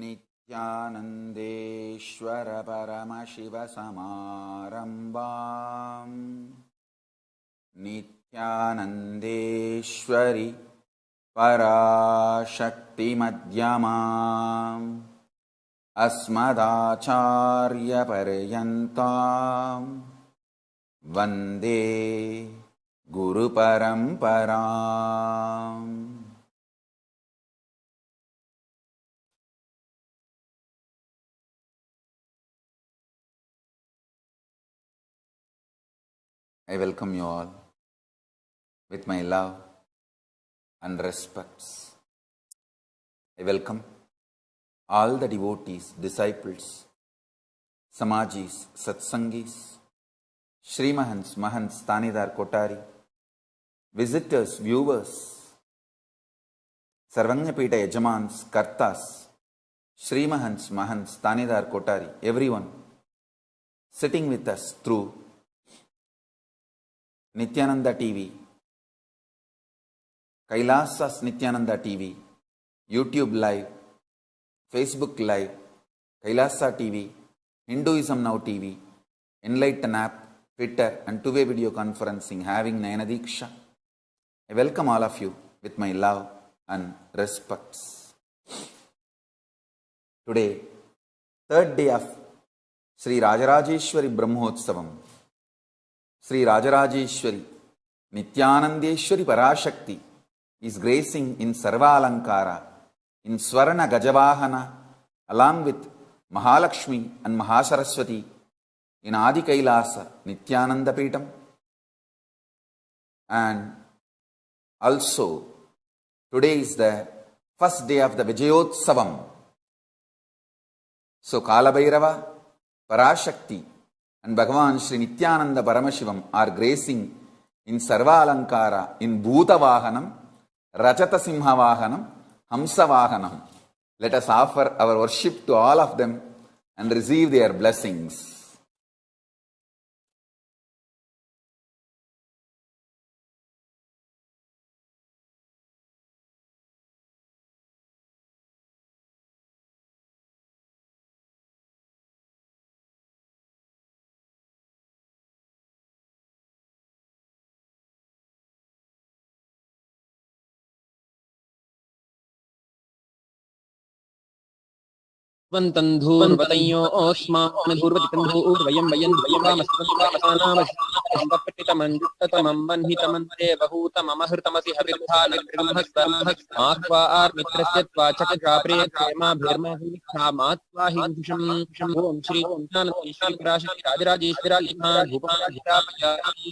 नित्यानन्देश्वर परमशिवसमारम्भाम् नित्यानन्देश्वरि पराशक्तिमध्यमाम् अस्मदाचार्यपर्यन्ताम् वन्दे गुरुपरम्पराम्। I welcome you all with my love and respects. I welcome all the devotees, disciples, Samajis, Satsangis, Srimahans, Mahants, Tanidar Kotari, visitors, viewers, Sarvanyapita Yajamans, Kartas, Srimahans, Mahants, Tanidar Kotari, everyone sitting with us through Nityananda TV, Kailasas Nityananda TV, YouTube Live, Facebook Live, Kailasa TV, Hinduism Now TV, Enlighten App, Twitter and two-way video conferencing having Nayana Diksha. I welcome all of you with my love and respects. Today, third day of Sri Rajarajeshwari Brahmotsavam, Sri Rajarajeshwari Nityanandeshwari Parashakti is gracing in Sarva Alankara, in Swarna Gajavahana, along with Mahalakshmi and Mahasaraswati in Adi Kailasa Nityananda Peetam. And also, today is the first day of the Vijayotsavam. So, Kalabhairava, Parashakti and Bhagavan Sri Nityananda Paramashivam are gracing in Sarva Alankara in Bhuta Vahanam, Rajata Simha Vahanam, Hamsa Vahanam. Let us offer our worship to all of them and receive their blessings. वन्तन्धूर्वतयो ओस्मान् धूर्वतिकन्धूर्वयं वयं द्वयमामस्मन्तामसानामस्तमं वह्नितमन्ते बहूतममहृतमसि हविर्धानगृहस्मात्वा आर्मित्रस्य त्वा चक्रप्रेक्षेमाभिर्महिक्षा मात्वा हिंसं ॐ श्री ज्ञानेश्वरी पराशक्ति राजराजेश्वरी भूपाधिरापयामि।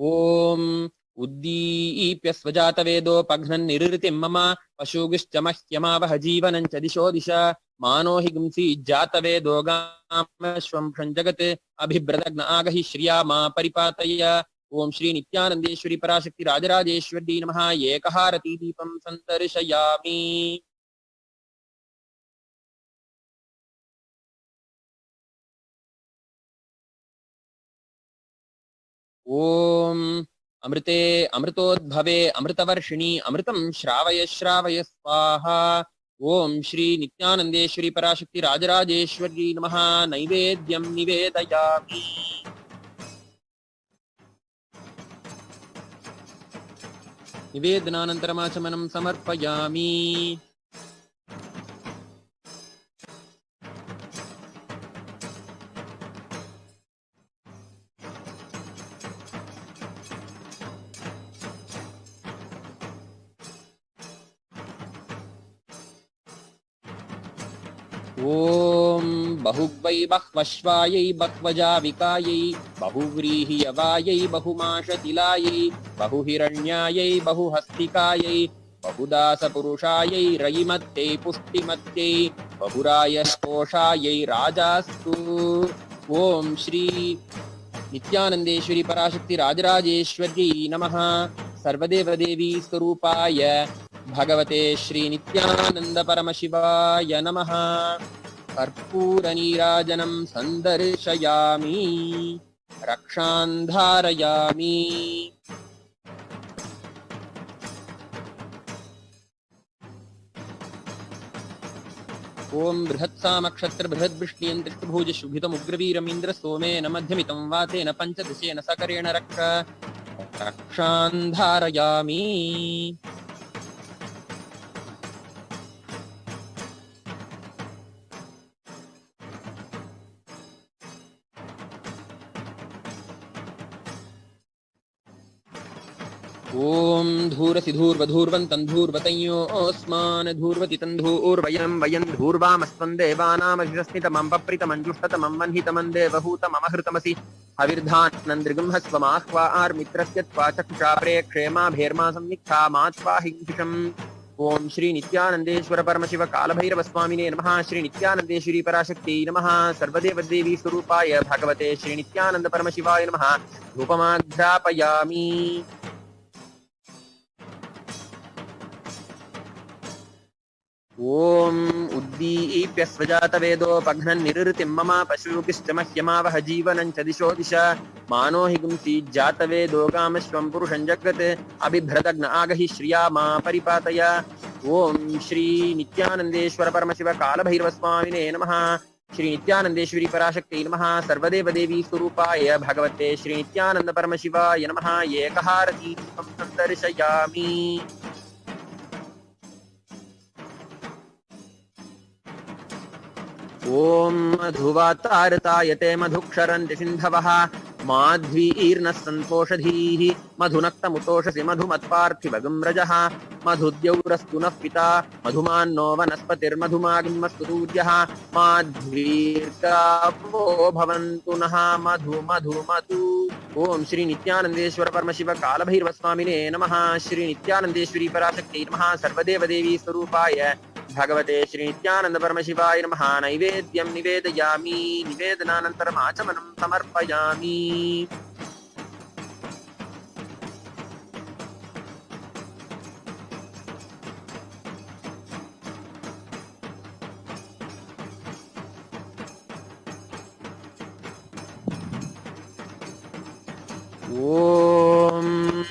ॐ उद्दीप्य स्वजातवेदोपघ्नन् निरृतिं मम पशुगिश्च मह्यमावह जीवनं च दिशो दिश मानो हि गुंसि जातवेदो गामश्वं जगत् अभिभ्रदग्न आगहि श्रिया मा परिपातय। ओम श्री नित्यानंदेश्वरी पराशक्ति राजराजेश्वरी नमः। एकहारती दीपं संदर्शयामि। ओम अमृते अमृतोद्भवे अमृतवर्षिणी अमृतं श्रावय श्रावय स्वाहा। ओम श्री नित्यानंदेश्वरी पराशक्ति राजराजेश्वरी नमः। नैवेद्यं निवेदयामि। निवेदनानन्तरमाचमनं समर्पयामि। ओम बहुवै बह्वश्वायै बह्वजाविकायै बहुव्रीहियवायै बहुमाशतिलायै बहुहिरण्यायै बहुहस्तिकायै बहुदासपुरुषायै रयिमत्यै पुष्टिमत्यै बहुरायस्कोशायै राजास्तु। ओम श्री नित्यानंदेश्वरी पराशक्ति राजराजेश्वरी नमः। सर्वदेवदेवी स्वरूपाय भगवते श्री नित्यानंद परमशिवाय नमः। कर्पूर नीराजनं संदर्शयामि। रक्षां धारयामि। ओम बृहत्सामक्षत्र बृहद्वृष्टियन्त्रिभुज शुभितमुग्रवीरमीन्द्र सोमेन मध्यमितं वातेन पञ्चदशेन सकरेण रक्षान् धारयामि। ओम धूरसि धूर्वधूर्वन्तं धूर्वतयोऽस्मान् धूर्वति तं धूर्वयं वयं धूर्वामस्त्वं देवानामभिरस्मितमं पप्रितमञ्जुष्टतमं वह्नितमं देवहूतममहृतमसि हविर्धानन्द्रिगुंहस्वमाह्वा आर्मित्रस्य त्वा चक्षुषा प्रेक्षेमा भेर्मा संनिक्षा मा त्वा हिंसिषम्। ओम श्री नित्यानंदेश्वर परमशिव कालभैरव स्वामिने नमः। श्री नित्यानंदेश्वरी पराशक्ति नमः। सर्वदेव देवी स्वरूपाय भगवते श्री नित्यानंद परमशिवाय नमः। धूपमाघ्रापयामि। ओम उद्दीप्य स्वजातवेदोपघ्नन् निरृतिं मम पशुकिश्च मह्यमावह जीवनं च दिशो दिश मानो हि गुंसि जातवेदो गामश्वं पुरुषं जगत् अबिभ्रदग्न आगहि श्रिया मा परिपातय। ओम श्री नित्यानंदेश्वर परमशिव कालभैरव स्वामिने नमः। श्री नित्यानंदेश्वरी पराशक्ति नमः। सर्वदेव देवी स्वरूपाय भगवते श्री नित्यानंद परमशिवाय नमः। एकहारती दर्शयामि। ओम मधुवातारतायते मधुक्षरन्ति सिन्धवः माध्वीर्नः सन्तोषधीः मधुनक्तमुतोषसि मधुमत्पार्थिवगं रजः मधुद्यौरस्तु नः पिता मधुमान्नो वनस्पतिर्मधुमाग्निमस्तु सूर्यः माध्वीर्गावो भवन्तु नः मधु मधु मधु। ओम श्री नित्यानंदेश्वर परमशिव कालभैरव स्वामिने नमः। श्री नित्यानंदेश्वरी पराशक्ति नमः। सर्वदेव देवी स्वरूपाय भगवते श्री नित्यानंद परमशिवाय नमः। नैवेद्यं निवेदयामि निवेदनानन्तरम् आचमनं समर्पयामि। ओम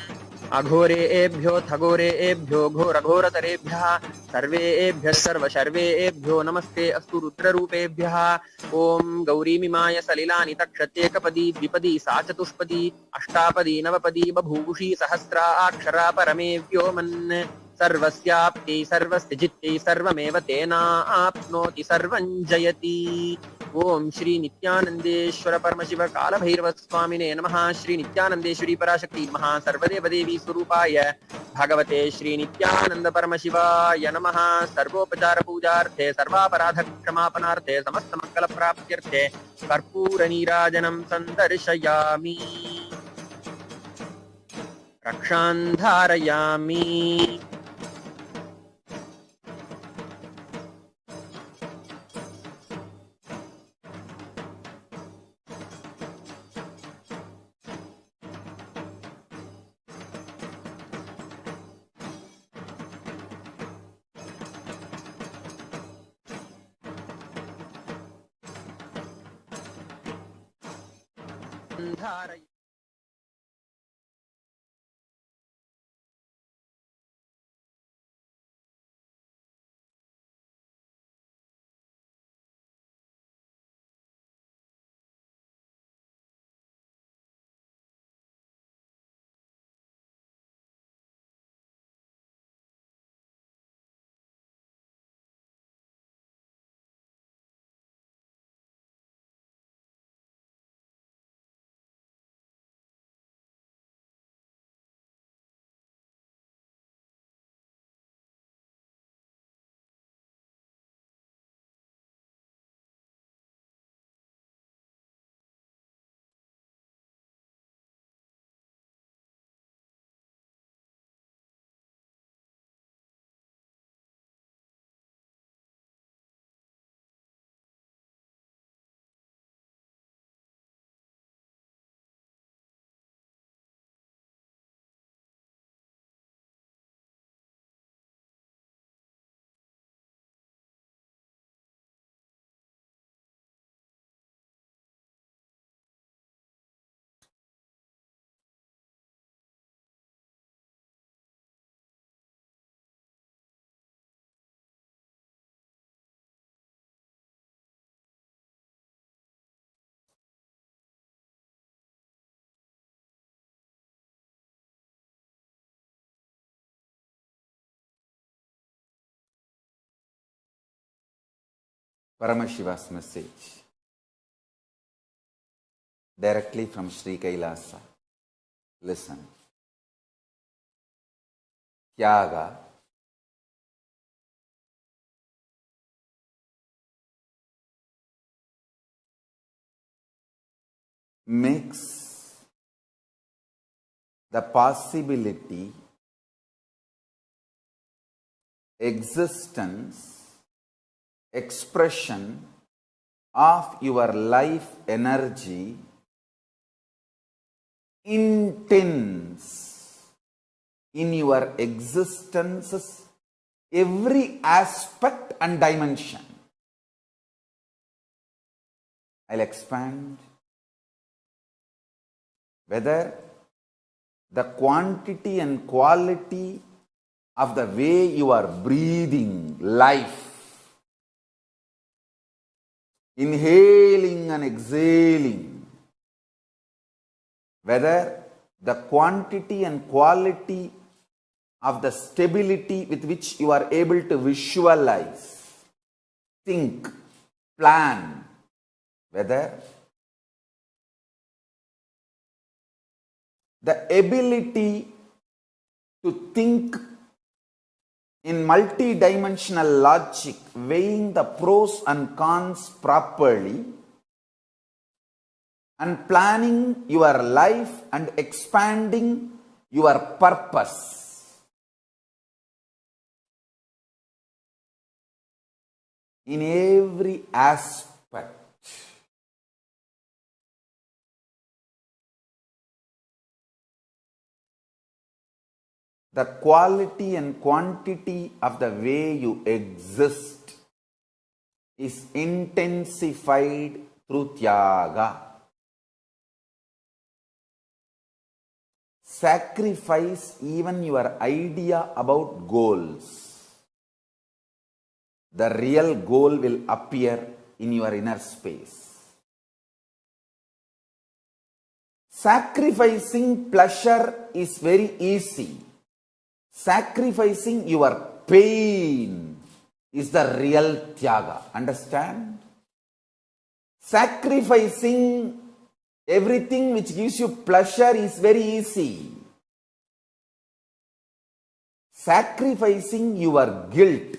अघोरेभ्यो थघोरेभ्यो घोरघोरतरेभ्यः सर्वेभ्यः सर्वशर्वेभ्यो नमस्ते अस्तु रुद्ररूपेभ्यः। ओम गौरीमिमाय सलिलानि तक्षत्येकपदी द्विपदी सा चतुष्पदी अष्टापदी नवपदी बभूषी सहस्राक्षरा परमे व्योमन् सर्वस्याप्ति सर्वस्य जित्ति सर्वमेव तेनाप्नोति सर्वं जयति। ओम श्री नित्यानंदेश्वर परमशिव कालभैरव स्वामिने नमः। श्री नित्यानंदेश्वरी पराशक्ति नमः। सर्वदेव देवी स्वरूपाय भगवते श्री नित्यानंद परमशिवाय नमः। सर्वोपचार पूजार्थे सर्वापराध क्षमापनार्थे समस्त मंगल प्राप्त्यर्थे कर्पूर नीराजनं संदर्शयामि रक्षान् धारयामि। धारयामि। Paramashiva's message directly from Sri Kailasa. Listen. Tyaga makes the possibility, existence, expression of your life energy intense in your existence's every aspect and dimension. I'll expand. Whether the quantity and quality of the way you are breathing life, inhaling and exhaling, whether the quantity and quality of the stability with which you are able to visualize, think, plan, whether the ability to think in multi-dimensional logic, weighing the pros and cons properly, and planning your life and expanding your purpose. In every aspect. The quality and quantity of the way you exist is intensified through Tyaga. Sacrifice even your idea about goals. The real goal will appear in your inner space. Sacrificing pleasure is very easy. Sacrificing your pain is the real Tyaga. Understand? Sacrificing everything which gives you pleasure is very easy. Sacrificing your guilt,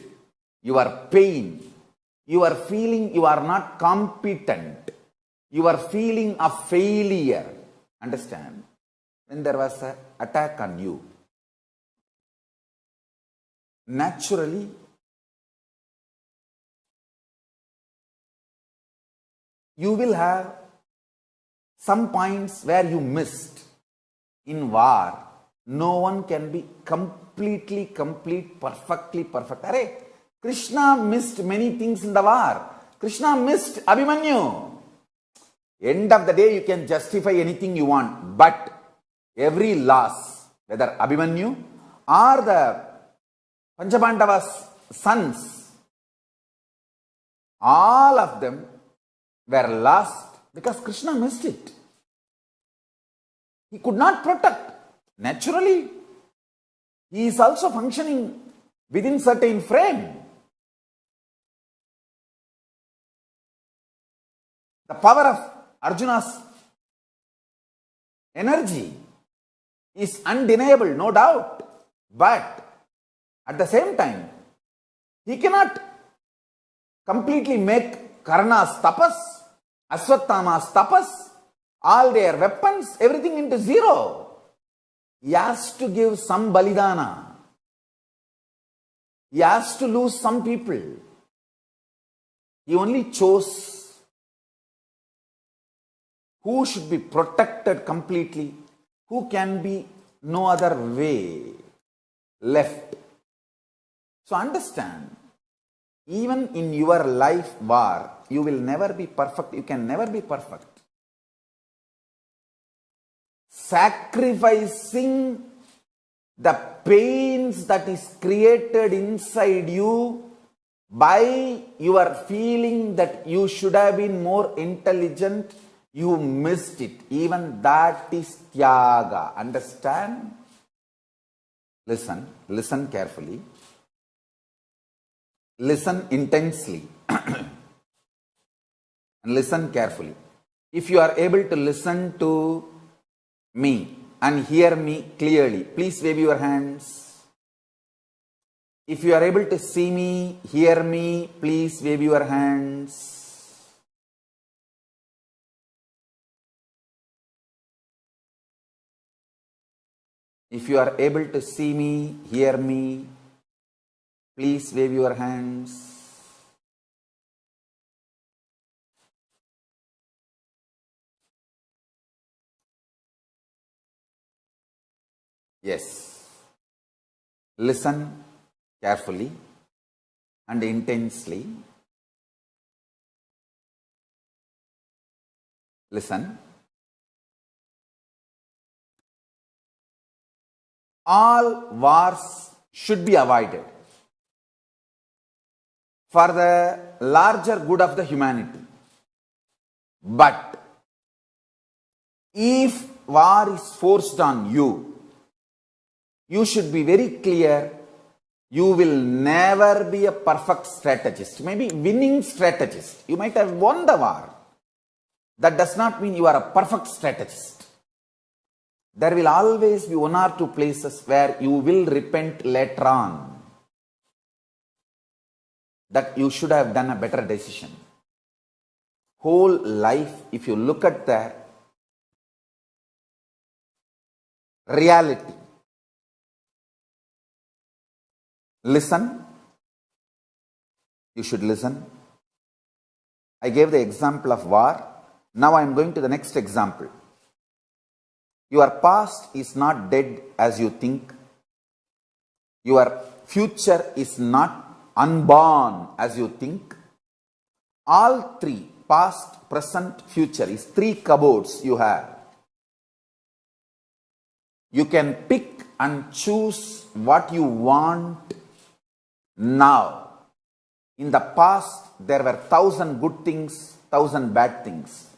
your pain, your feeling you are not competent, your feeling of failure. Understand? When there was an attack on you, naturally, you will have some points where you missed. In war, no one can be perfectly perfect. Arey, Krishna missed many things in the war. Krishna missed Abhimanyu. End of the day, you can justify anything you want, but every loss, whether Abhimanyu or the Panchabandava's sons, all of them were lost because Krishna missed it. He could not protect. Naturally, he is also functioning within certain frame. The power of Arjuna's energy is undeniable, no doubt. But at the same time, he cannot completely make Karna's tapas, Aswathama's tapas, all their weapons, everything into zero. He has to give some balidana. He has to lose some people. He only chose who should be protected completely, who can be no other way left. So understand, even in your life war, you will never be perfect. You can never be perfect. Sacrificing the pains that is created inside you by your feeling that you should have been more intelligent, you missed it. Even that is Tyaga. Understand? Listen carefully. Listen intensely. and listen carefully. If you are able to listen to me and hear me clearly, please wave your hands. If you are able to see me, hear me, please wave your hands. If you are able to see me, hear me, please wave your hands. Yes. Listen carefully and intensely. Listen. All wars should be avoided for the larger good of the humanity. But if war is forced on you, you should be very clear. You will never be a perfect strategist, maybe winning strategist. You might have won the war. That does not mean you are a perfect strategist. There will always be one or two places where you will repent later on that you should have done a better decision. Whole life, if you look at the reality, listen. You should listen. I gave the example of war. Now I am going to the next example. Your past is not dead as you think. Your future is not unborn as you think. All three, past, present, future, is three cupboards you have. You can pick and choose what you want now. In the past, there were 1,000 good things, 1,000 bad things.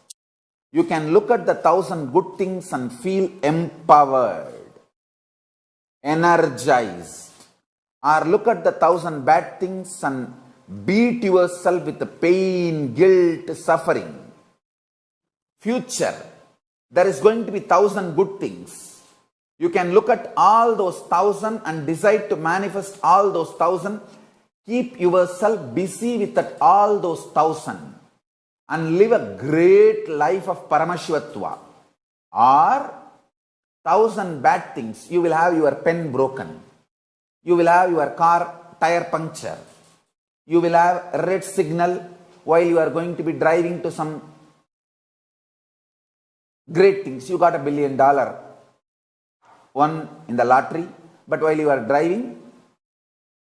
You can look at the 1,000 good things and feel empowered, energized. Or look at the 1,000 bad things and beat yourself with the pain, guilt, suffering. Future, there is going to be 1,000 good things. You can look at all those 1,000 and decide to manifest all those 1,000. Keep yourself busy with that, all those 1,000. And live a great life of Paramashvatva. Or 1,000 bad things. You will have your pen broken. You will have your car tire puncture. You will have a red signal while you are going to be driving to some great things. You got $1 billion won in the lottery, but while you are driving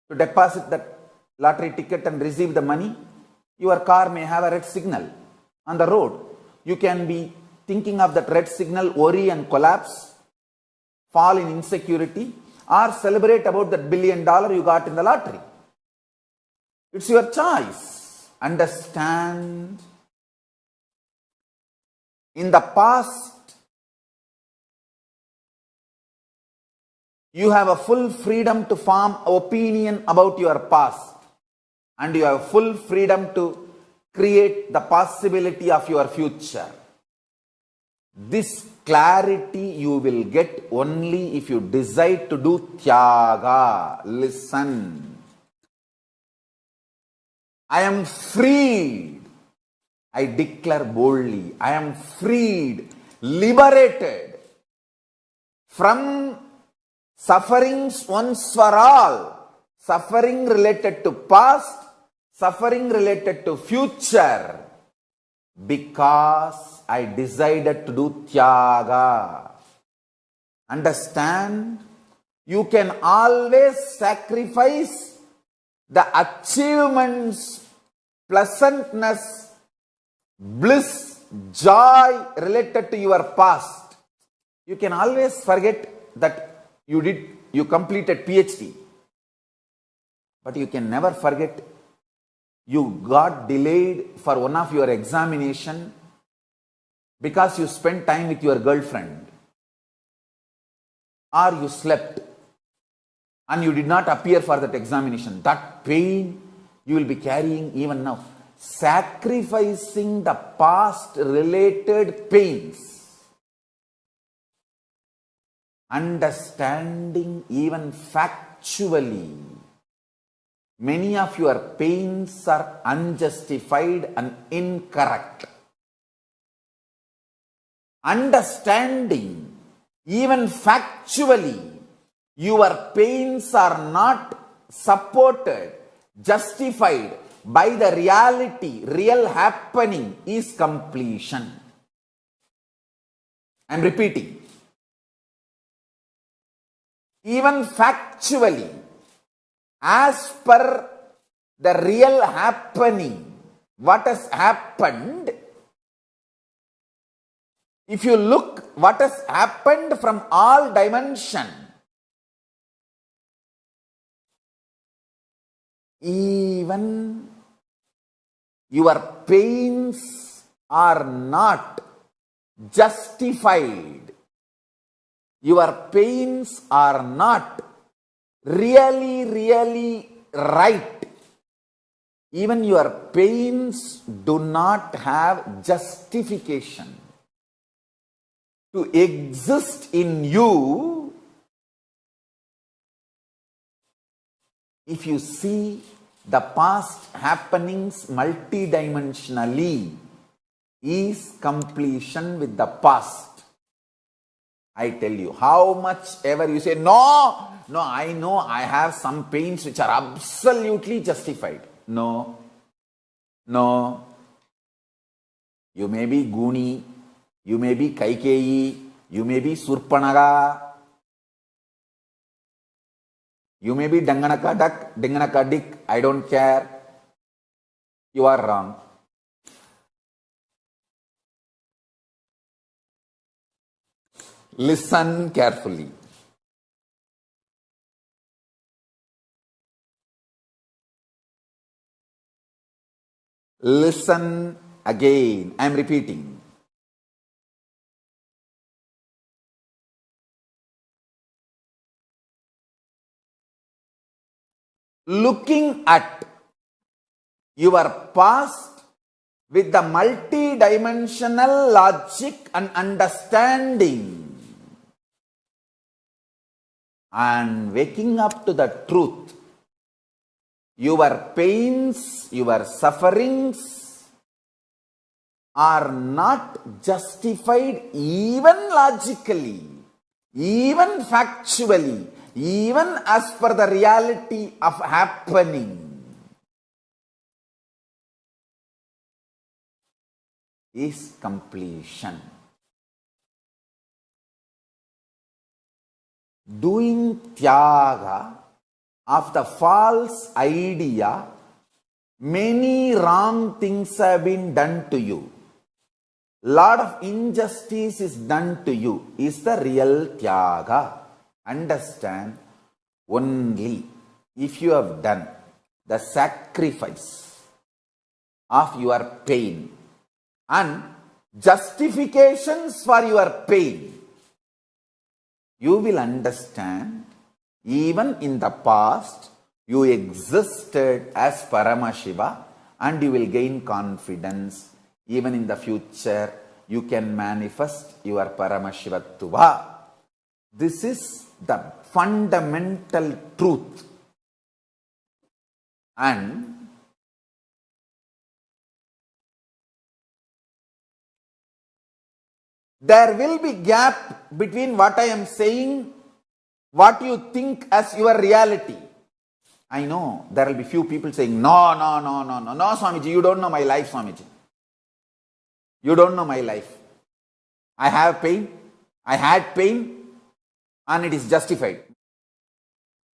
to deposit that lottery ticket and receive the money, your car may have a red signal on the road. You can be thinking of that red signal, worry and collapse, fall in insecurity, or celebrate about that $1 billion you got in the lottery. It's your choice. Understand? In the past, you have a full freedom to form opinion about your past, and you have full freedom to create the possibility of your future. This clarity you will get only if you decide to do tyaga. Listen. I am freed. I declare boldly. I am freed, liberated from sufferings once for all. Suffering related to past, suffering related to future. Because I decided to do tyaga. Understand? You can always sacrifice the achievements, pleasantness, bliss, joy related to your past. You can always forget that you completed PhD. But you can never forget you got delayed for one of your examination because you spent time with your girlfriend, or you slept and you did not appear for that examination. That pain you will be carrying even now. sacrificing the past related pains, understanding even factually, many of your pains are unjustified and incorrect. Understanding even factually, your pains are not supported, justified by the reality, real happening is completion. I am repeating. Even factually, as per the real happening, what has happened, if you look what has happened from all dimension, even your pains are not justified. Your pains are not really right. Even your pains do not have justification to exist in you. If you see the past happenings multidimensionally, is completion with the past. I tell you, how much ever you say, no, I know I have some pains which are absolutely justified. No. You may be Guni, you may be Kaikeyi, you may be Surpanaga, you may be Danganaka Duck, Danganaka Dick, I don't care. You are wrong. Listen carefully. Listen again. I am repeating. Looking at your past with the multidimensional logic and understanding, and waking up to the truth, your pains, your sufferings are not justified even logically, even factually, even as per the reality of happening, is completion. Doing tyaga of the false idea, many wrong things have been done to you. Lot of injustice is done to you, is the real tyaga. Understand, only if you have done the sacrifice of your pain and justifications for your pain, you will understand even in the past you existed as Paramashiva, and you will gain confidence. Even in the future you can manifest your Paramashivatva. This is the fundamental truth. And there will be gap between what I am saying, what you think as your reality. I know there will be few people saying, no, Swamiji, you don't know my life, Swamiji. You don't know my life. I have pain, I had pain, and it is justified.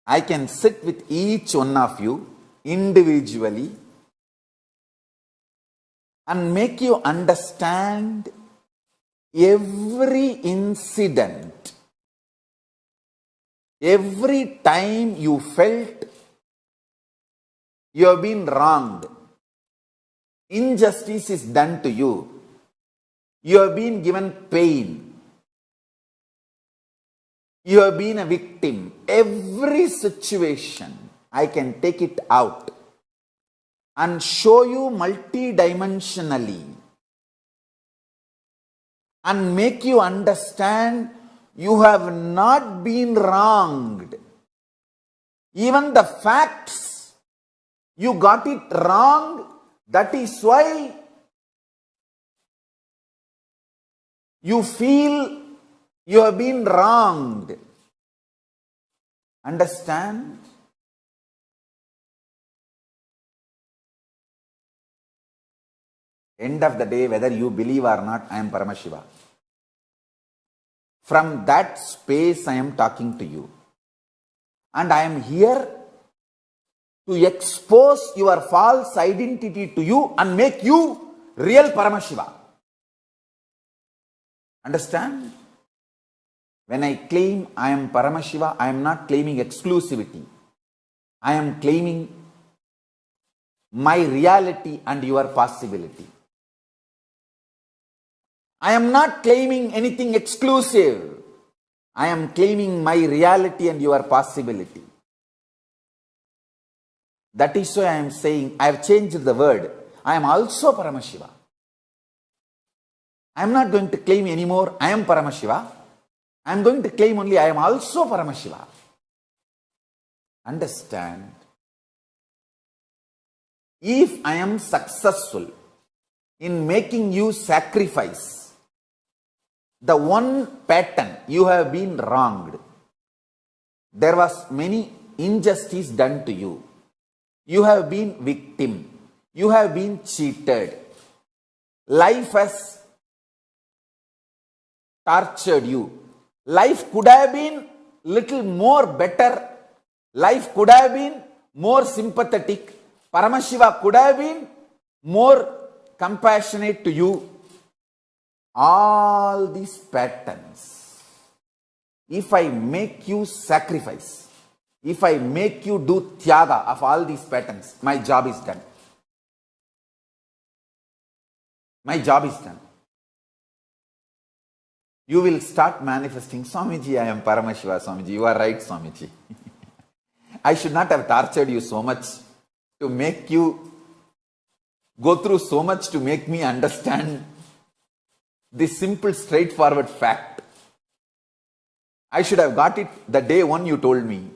I can sit with each one of you individually and make you understand every incident, every time you felt you have been wronged, injustice is done to you, you have been given pain, you have been a victim. Every situation, I can take it out and show you multidimensionally and make you understand you have not been wronged. Even the facts, you got it wrong. That is why you feel you have been wronged. Understand? End of the day, whether you believe or not, I am Paramashiva. From that space I am talking to you. And I am here to expose your false identity to you and make you real Paramashiva. Understand? When I claim I am Paramashiva, I am not claiming exclusivity. I am claiming my reality and your possibility. I am not claiming anything exclusive. I am claiming my reality and your possibility. That is why I am saying, I have changed the word. I am also Paramashiva. I am not going to claim anymore, I am Paramashiva. I am going to claim only, I am also Paramashiva. Understand? If I am successful in making you sacrifice the one pattern, you have been wronged. There was many injustice done to you. You have been victim. You have been cheated. Life has tortured you. Life could have been little more better. Life could have been more sympathetic. Paramashiva could have been more compassionate to you. All these patterns, if I make you sacrifice, if I make you do tyaga of all these patterns, my job is done. My job is done. You will start manifesting, Swamiji, I am Paramashiva, Swamiji. You are right, Swamiji. I should not have tortured you so much to make you go through so much to make me understand this simple, straightforward fact. I should have got it the day one you told me.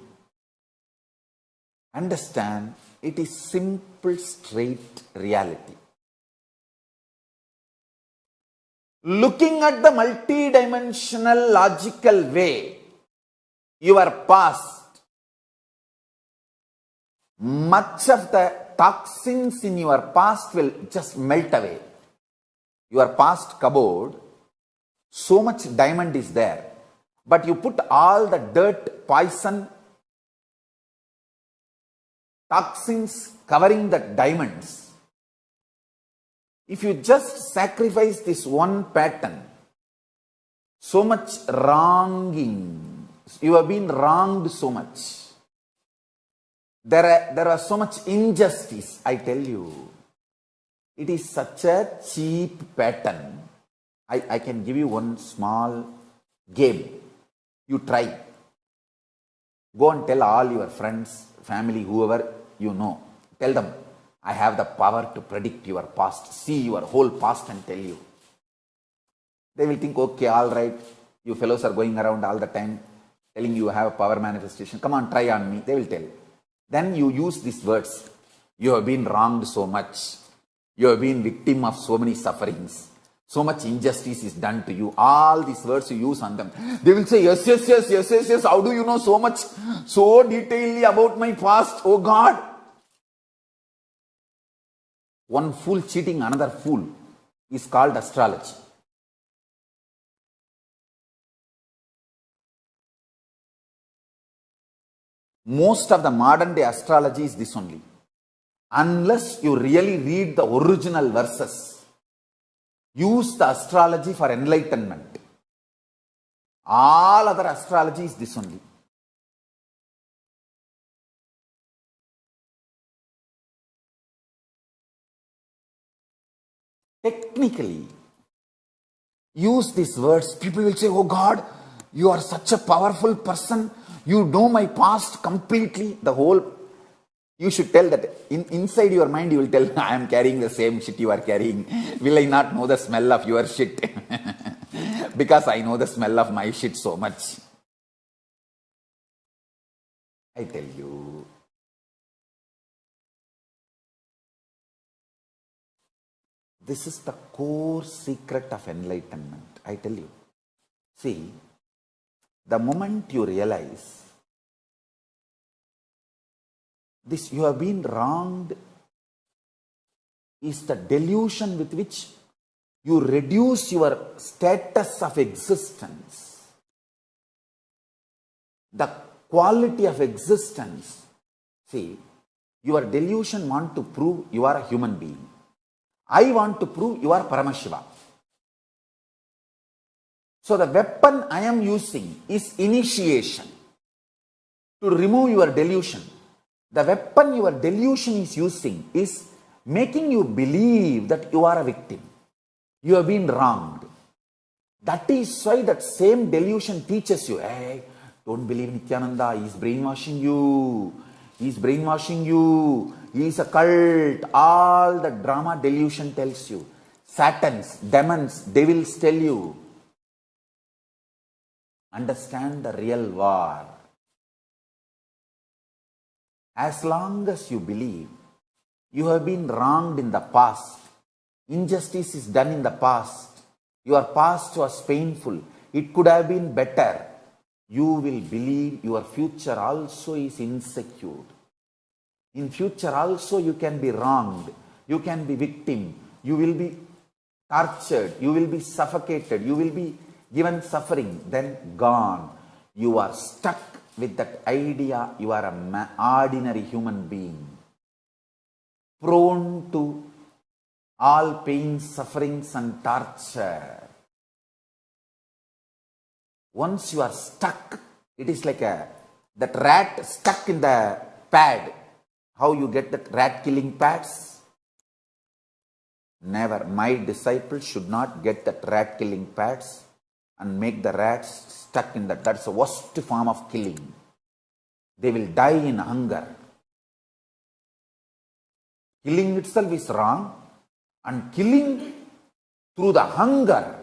Understand, it is simple, straight reality. Looking at the multidimensional, logical way, your past, much of the toxins in your past will just melt away. Your past cupboard, so much diamond is there, but you put all the dirt, poison, toxins covering the diamonds. If you just sacrifice this one pattern, so much wronging, you have been wronged so much. There was so much injustice, I tell you. It is such a cheap pattern. I can give you one small game. You try. Go and tell all your friends, family, whoever you know. Tell them, I have the power to predict your past. See your whole past and tell you. They will think, okay, all right. You fellows are going around all the time telling you have a power manifestation. Come on, try on me. They will tell. Then you use these words. You have been wronged so much. You have been victim of so many sufferings. So much injustice is done to you. All these words you use on them. They will say, yes, yes, yes, yes, yes, yes. How do you know so much, so detailedly about my past? Oh God. One fool cheating another fool is called astrology. Most of the modern day astrology is this only. Unless you really read the original verses, use the astrology for enlightenment. All other astrology is this only. Technically, use these words. People will say, oh God, you are such a powerful person. You know my past completely. The whole, You should tell that inside your mind, you will tell, I am carrying the same shit you are carrying. Will I not know the smell of your shit? Because I know the smell of my shit so much. I tell you. This is the core secret of enlightenment. I tell you. See, the moment you realize this, you have been wronged, is the delusion with which you reduce your status of existence, the quality of existence. See, your delusion want to prove you are a human being. I want to prove you are Paramashiva. So the weapon I am using is initiation to remove your delusion. The weapon your delusion is using is making you believe that you are a victim. You have been wronged. That is why that same delusion teaches you, hey, don't believe Nityananda, he is brainwashing you. He is brainwashing you. He is a cult. All the drama delusion tells you. Satans, demons, devils tell you. Understand the real war. As long as you believe you have been wronged in the past, injustice is done in the past, your past was painful, it could have been better, you will believe your future also is insecure. In future also you can be wronged, you can be victim, you will be tortured, you will be suffocated, you will be given suffering, then gone. You are stuck with that idea you are an ordinary human being, prone to all pain, sufferings and torture. Once you are stuck, it is like that rat stuck in the pad. How you get that rat killing pads? Never. My disciples should not get that rat killing pads and make the rats stuck in that. That's the worst form of killing. They will die in hunger. Killing itself is wrong, and killing through the hunger,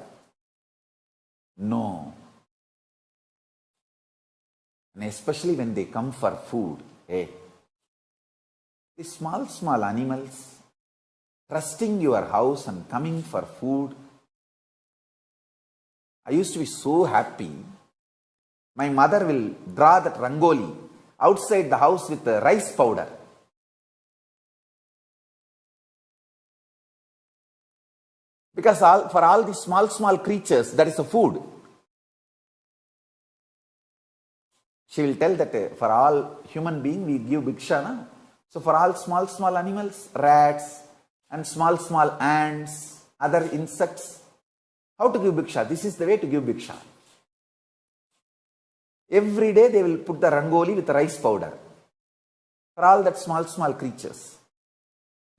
no. And especially when they come for food, hey, these small animals trusting your house and coming for food. I used to be so happy. My mother will draw that rangoli outside the house with the rice powder. Because for all these small creatures, that is a food. She will tell that for all human beings, we give bhiksha. Na? So for all small animals, rats and small ants, other insects, how to give bhiksha? This is the way to give bhiksha. Every day they will put the rangoli with rice powder. For all that small creatures.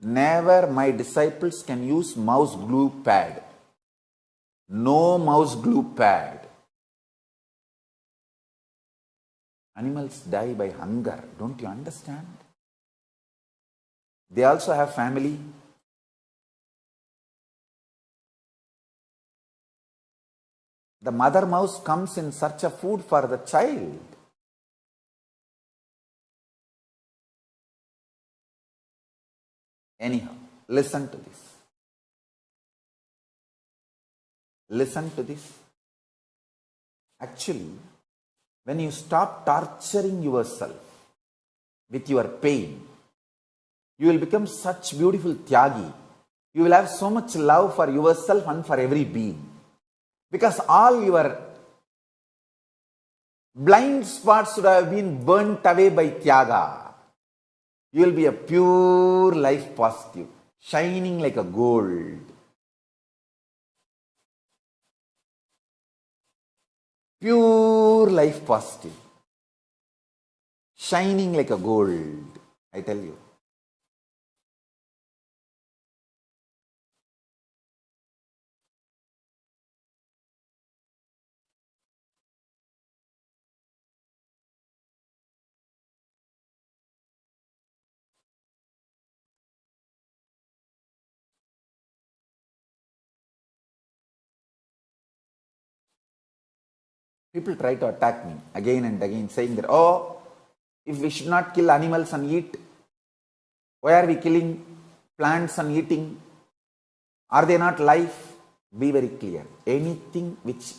Never my disciples can use mouse glue pad. No mouse glue pad. Animals die by hunger. Don't you understand? They also have family. The mother mouse comes in search of food for the child. Anyhow, listen to this. Listen to this. Actually, when you stop torturing yourself with your pain, you will become such beautiful tyagi. You will have so much love for yourself and for every being. Because all your blind spots should have been burnt away by tyaga. You will be a pure life positive, shining like a gold. Pure life positive, shining like a gold, I tell you. People try to attack me again and again, saying that, oh, if we should not kill animals and eat, why are we killing plants and eating? Are they not life? Be very clear. Anything which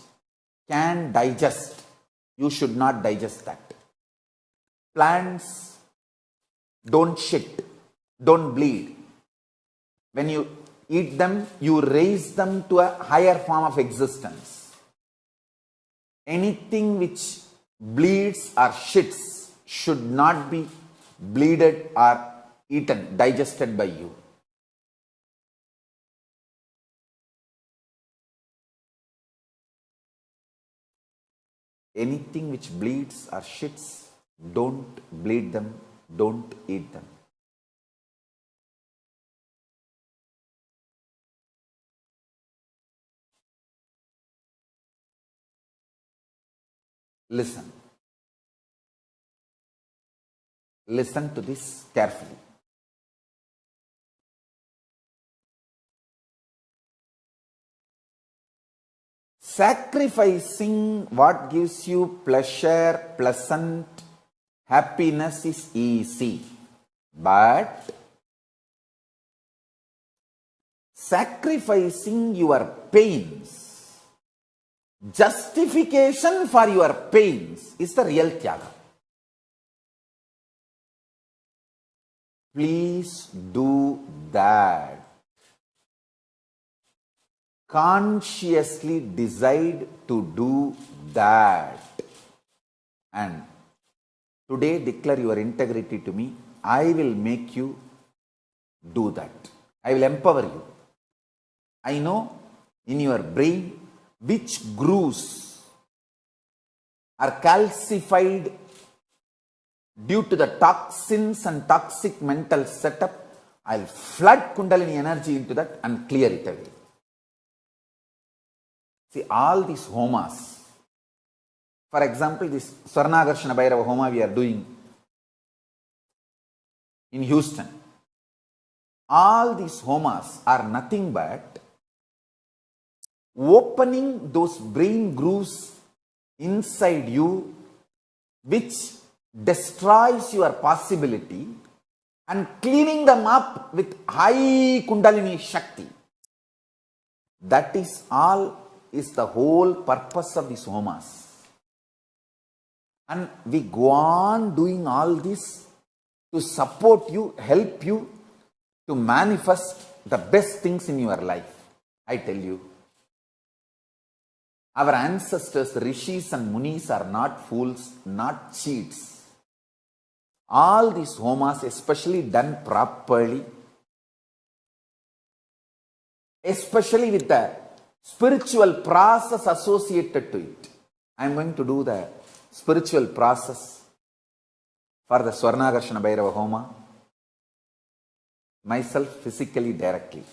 can digest, you should not digest that. Plants don't shit, don't bleed. When you eat them, you raise them to a higher form of existence. Anything which bleeds or shits should not be bleeded or eaten, digested by you. Anything which bleeds or shits, don't bleed them, don't eat them. Listen. Listen to this carefully. Sacrificing what gives you pleasure, pleasant, happiness is easy. But sacrificing your pains, justification for your pains is the real tyaga. Please do that. Consciously decide to do that. And today declare your integrity to me. I will make you do that. I will empower you. I know in your brain which grooves are calcified due to the toxins and toxic mental setup. I'll flood Kundalini energy into that and clear it away. See, all these homas, for example, this Swarnakarshana Bhairava Homa we are doing in Houston. All these homas are nothing but opening those brain grooves inside you which destroys your possibility and cleaning them up with high Kundalini Shakti. That is all, is the whole purpose of these homas. And we go on doing all this to support you, help you to manifest the best things in your life. I tell you, our ancestors, rishis and munis are not fools, not cheats. All these homas, especially done properly, especially with the spiritual process associated to it. I am going to do the spiritual process for the Swarnakarshana Bhairava Homa myself, physically, directly.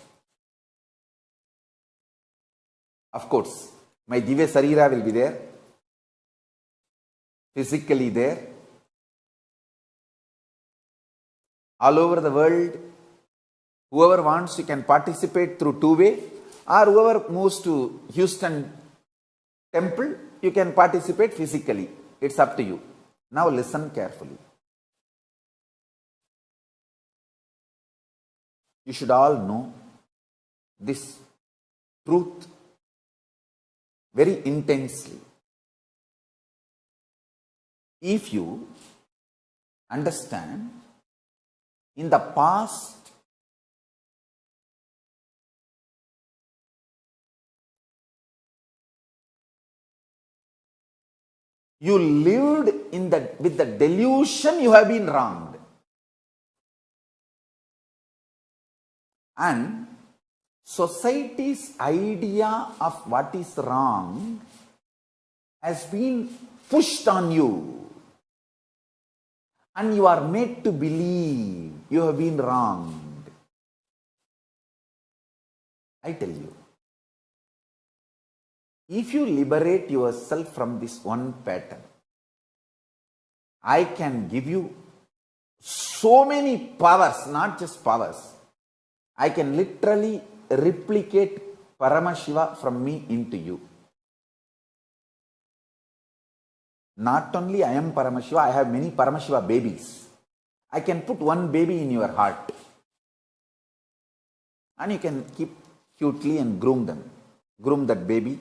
Of course, my Divya Sarira will be there, physically there. All over the world, whoever wants, you can participate through two-way, or whoever moves to Houston temple, you can participate physically. It's up to you. Now listen carefully. You should all know this truth very intensely. If you understand, in the past, you lived with the delusion you have been wronged. And society's idea of what is wrong has been pushed on you. And you are made to believe you have been wronged. I tell you, if you liberate yourself from this one pattern, I can give you so many powers, not just powers. I can literally replicate Paramashiva from me into you. Not only I am Paramashiva, I have many Paramashiva babies. I can put one baby in your heart and you can keep cutely and groom them. Groom that baby.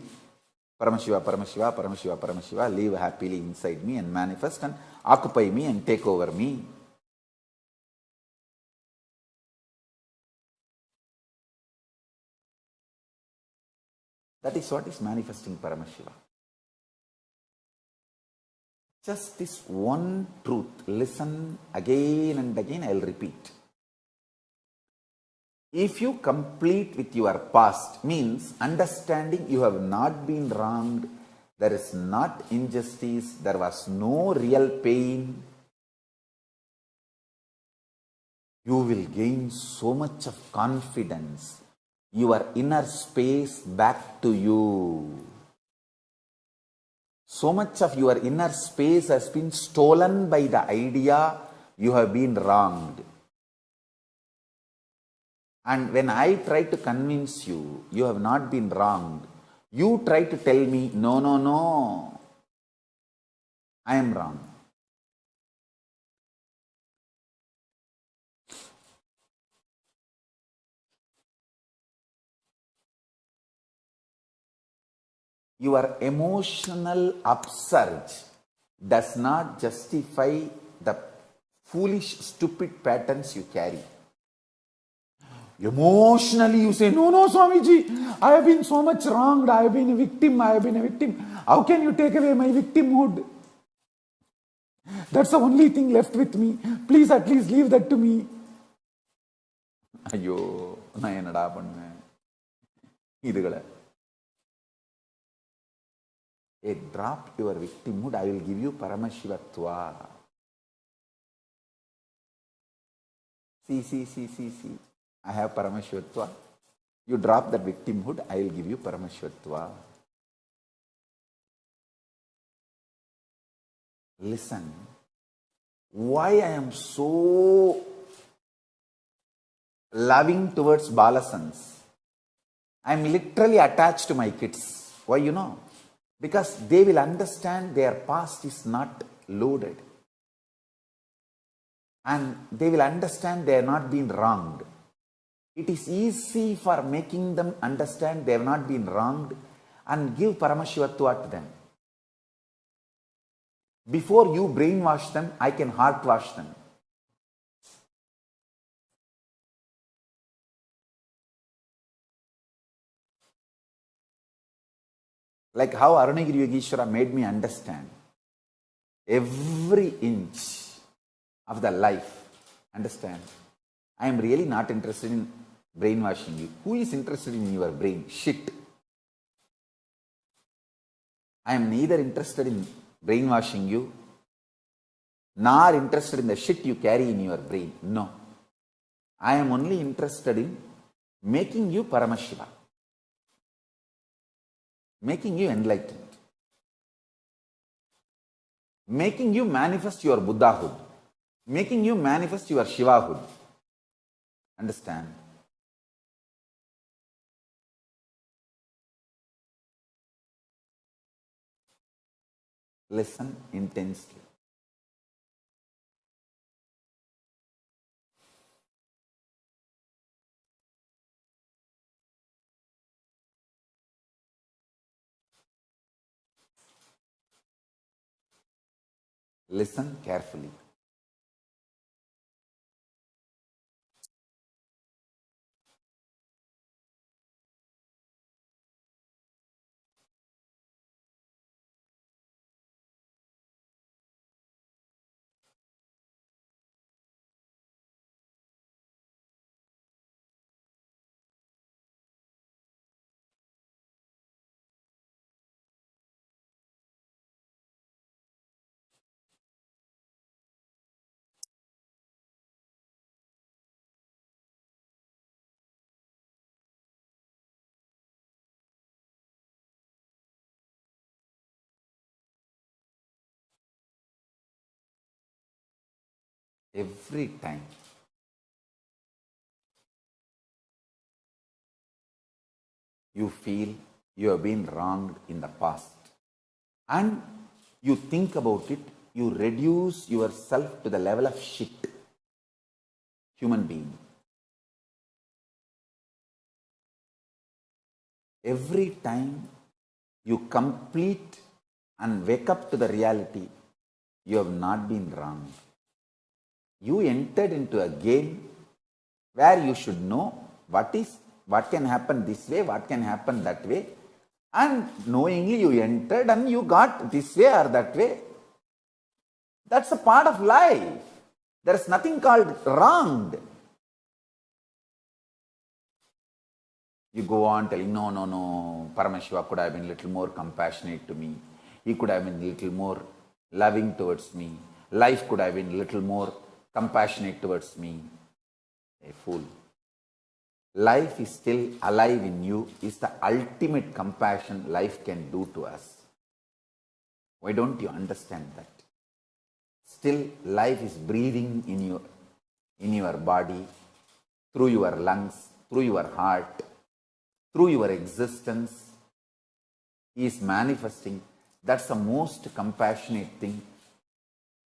Paramashiva, Paramashiva, Paramashiva, Paramashiva, live happily inside me and manifest and occupy me and take over me. That is what is manifesting Paramashiva. Just this one truth, listen again and again, I will repeat. If you complete with your past, means understanding you have not been wronged, there is not injustice, there was no real pain, you will gain so much of confidence, your inner space back to you. So much of your inner space has been stolen by the idea you have been wronged. And when I try to convince you, you have not been wronged, you try to tell me, no, no, no, I am wrong. Your emotional upsurge does not justify the foolish, stupid patterns you carry. Emotionally you say, no, no, Swamiji, I have been so much wronged, I have been a victim, I have been a victim. How can you take away my victimhood? That's the only thing left with me. Please at least leave that to me. ஐயோ நான் என்னடா பண்ணேன் இதுகளை. Drop your victimhood, I will give you Paramashivatva. See. I have Paramashivatva. You drop that victimhood, I will give you Paramashivatva. Listen, why I am so loving towards Balasans? I am literally attached to my kids. Why you know? Because they will understand their past is not loaded. And they will understand they have not been wronged. It is easy for making them understand they have not been wronged and give Paramashivatva to them. Before you brainwash them, I can heartwash them. Like how Arunagiri Yogeshwara made me understand every inch of the life. Understand? I am really not interested in brainwashing you. Who is interested in your brain? Shit. I am neither interested in brainwashing you, nor interested in the shit you carry in your brain. No. I am only interested in making you Paramashiva. Making you enlightened. Making you manifest your Buddhahood. Making you manifest your Shivahood. Understand? Listen intensely. Listen carefully. Every time you feel you have been wronged in the past and you think about it, you reduce yourself to the level of shit. Human being. Every time you complete and wake up to the reality, you have not been wrong. You entered into a game where you should know what can happen this way, what can happen that way, and knowingly you entered and you got this way or that way. That's a part of life. There is nothing called wronged. You go on telling, no, Paramashiva could have been a little more compassionate to me. He could have been a little more loving towards me. Life could have been a little more compassionate towards me. A fool. Life is still alive in you is the ultimate compassion life can do to us. Why don't you understand that? Still, life is breathing in your body, through your lungs, through your heart, through your existence. He is manifesting. That's the most compassionate thing.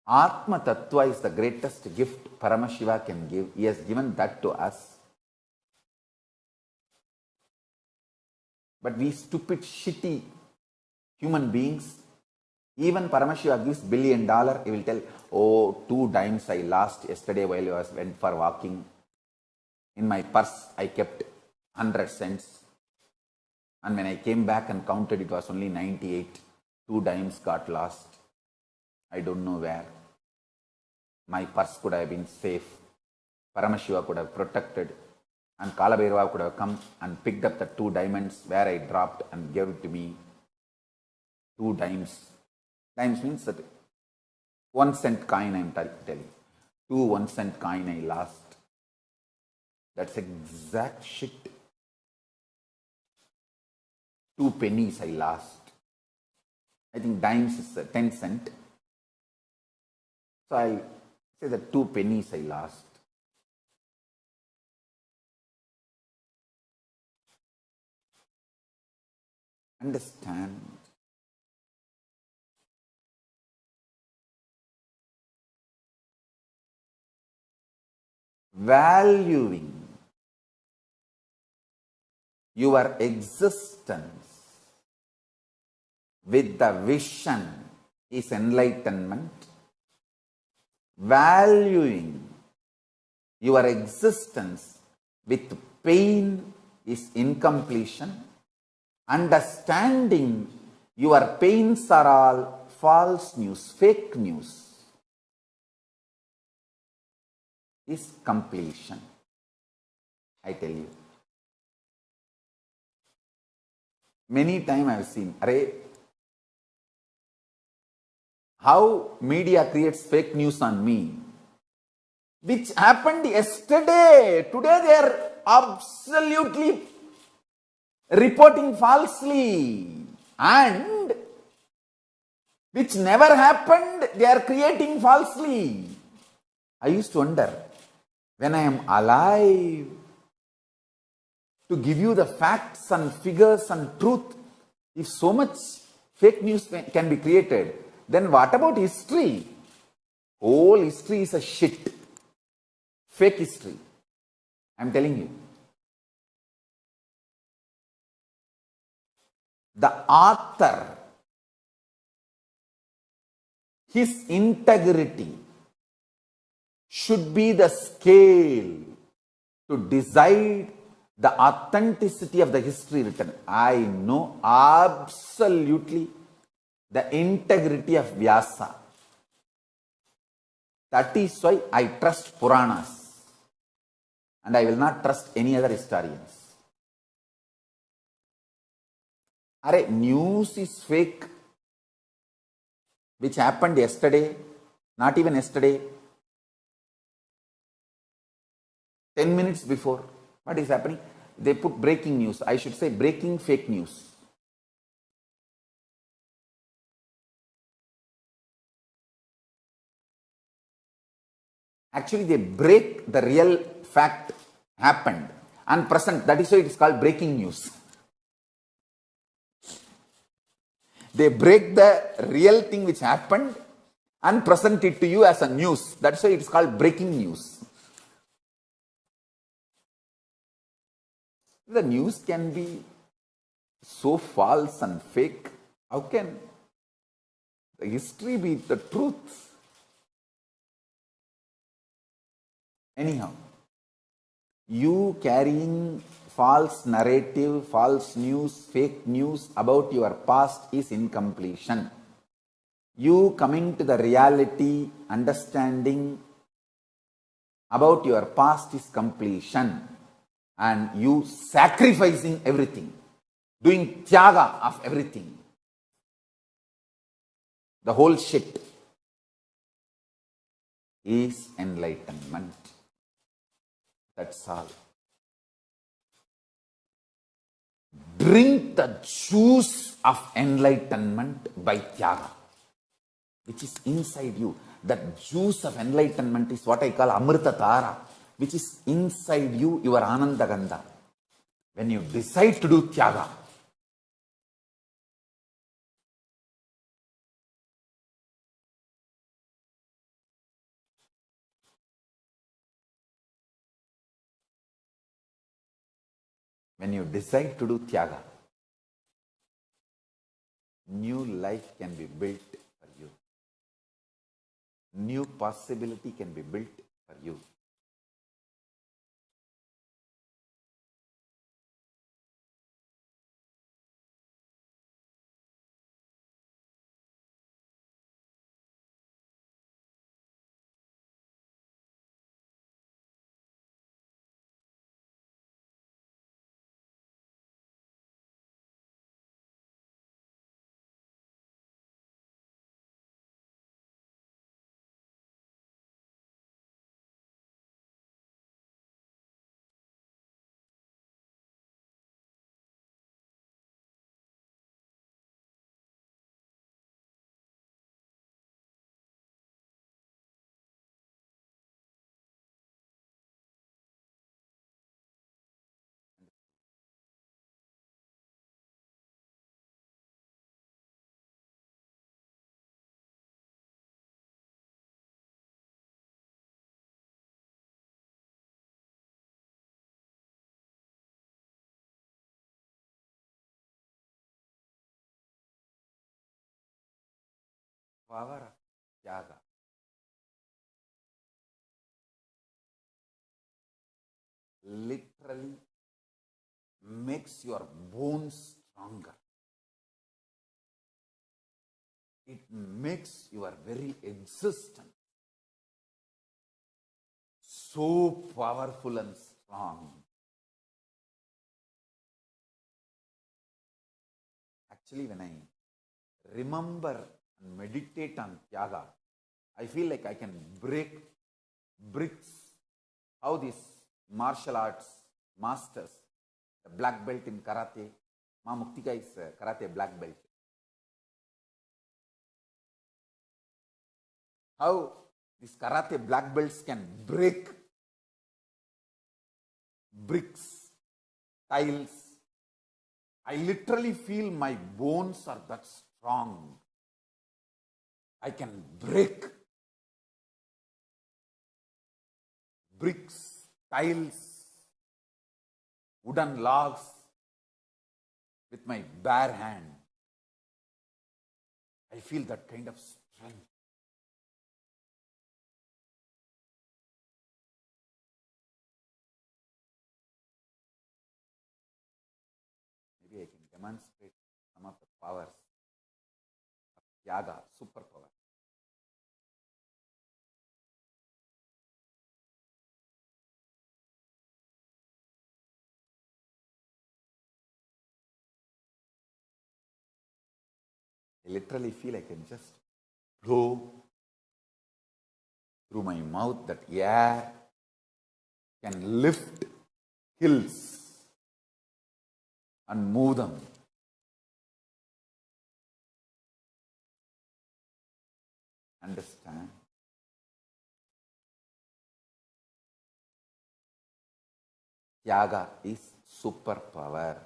Atma Tattva is the greatest gift Paramashiva can give. He has given that to us. But we stupid, shitty human beings, even Paramashiva gives $1 billion, he will tell, oh, 2 dimes I lost yesterday while I went for walking. In my purse, I kept 100 cents. And when I came back and counted, it was only 98. 2 dimes got lost. I don't know where. My purse could have been safe. Paramashiva could have protected. And Kalabhairava could have come and picked up the 2 diamonds where I dropped and gave it to me. 2 dimes. Dimes means that 1 cent coin I am telling. 2 1-cent coin I lost. That's exact shit. 2 pennies I lost. I think dimes is 10 cent. So I'll say that 2 pennies I lost. Understand. Valuing your existence with the vision is enlightenment. Valuing your existence with pain is incompletion. Understanding your pains are all false news, fake news, is completion. I tell you. Many times I have seen, how media creates fake news on me, which happened yesterday. Today they are absolutely reporting falsely, and which never happened, they are creating falsely. I used to wonder, when I am alive, to give you the facts and figures and truth, if so much fake news can be created, then what about history? Whole history is a shit. Fake history. I am telling you. The author, his integrity should be the scale to decide the authenticity of the history written. I know absolutely the integrity of Vyasa. That is why I trust Puranas and I will not trust any other historians. News is fake, which happened yesterday, not even yesterday, 10 minutes before. What is happening? They put breaking news. I should say breaking fake news. Actually, they break the real fact happened and present. That is why it is called breaking news. They break the real thing which happened and present it to you as a news. That's why it's called breaking news. The news can be so false and fake. How can the history be the truth? Anyhow, you carrying false narrative, false news, fake news about your past is incompletion. You coming to the reality, understanding about your past is completion. And you sacrificing everything, doing tyaga of everything, the whole shit, is enlightenment. That's all. Drink the juice of enlightenment by tyaga, which is inside you. That juice of enlightenment is what I call Amrita Tara, which is inside you, your Ananda Gandha. When you decide to do tyaga, new life can be built for you. New possibility can be built for you. Power of tyaga literally makes your bones stronger. It makes your very existence so powerful and strong. Actually, when I remember and meditate on tyaga, I feel like I can break bricks. How these martial arts masters, the black belt in karate, Ma Muktika is karate black belt. How these karate black belts can break bricks, tiles. I literally feel my bones are that strong. I can break bricks, tiles, wooden logs with my bare hand. I feel that kind of strength. Maybe I can demonstrate some of the powers of tyaga, superpower. I literally feel I can just blow through my mouth, that air can lift hills and move them. Understand? Tyaga is superpower.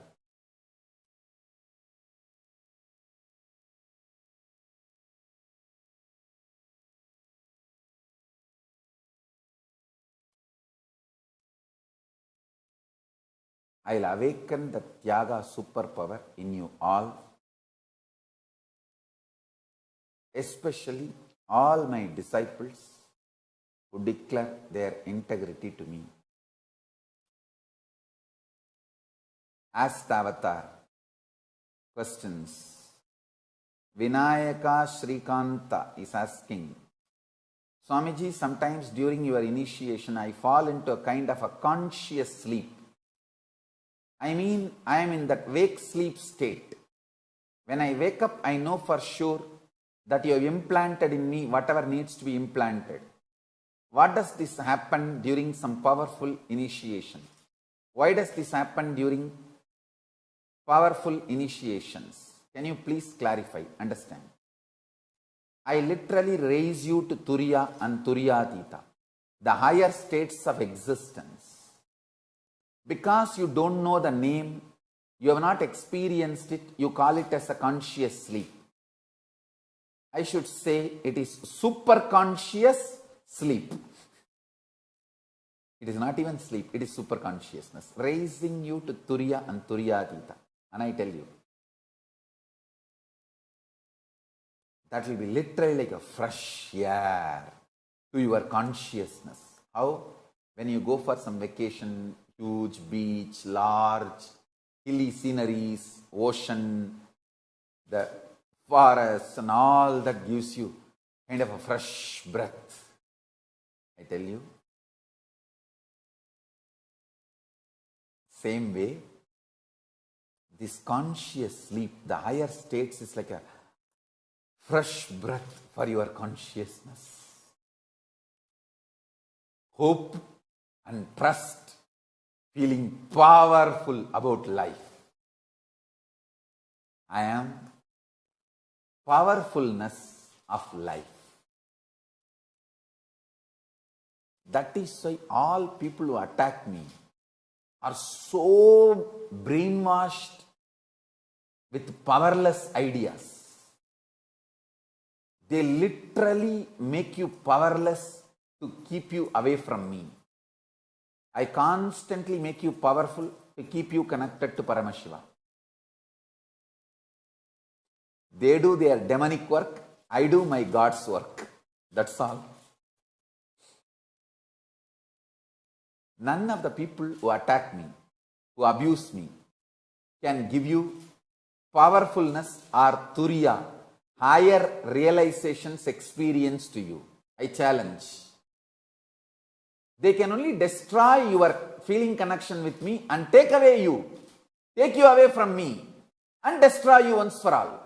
I'll awaken the Tyaga superpower in you all, especially all my disciples who declare their integrity to me. Asked Avatar questions. Vinayaka Shrikanta is asking, Swamiji, sometimes during your initiation, I fall into a kind of a conscious sleep. I mean, I am in that wake sleep state. When I wake up, I know for sure that you have implanted in me whatever needs to be implanted. What does this happen during some powerful initiation? Why does this happen during powerful initiations? Can you please clarify, understand? I literally raise you to Turiya and Turiyatita, the higher states of existence. Because you don't know the name, you have not experienced it, you call it as a conscious sleep. I should say it is super conscious sleep. It is not even sleep, it is super consciousness, raising you to Turiya and Turiyatita. And I tell you, that will be literally like a fresh air to your consciousness. How? When you go for some vacation, huge beach, large, hilly sceneries, ocean, the forests and all that gives you kind of a fresh breath. I tell you. Same way, this conscious sleep, the higher states is like a fresh breath for your consciousness. Hope and trust, feeling powerful about life. I am powerfulness of life. That is why all people who attack me are so brainwashed with powerless ideas. They literally make you powerless to keep you away from me. I constantly make you powerful to keep you connected to Paramashiva. They do their demonic work, I do my God's work. That's all. None of the people who attack me, who abuse me, can give you powerfulness or Turiya, higher realizations experience to you. I challenge. They can only destroy your feeling connection with me and take you away from me and destroy you once for all.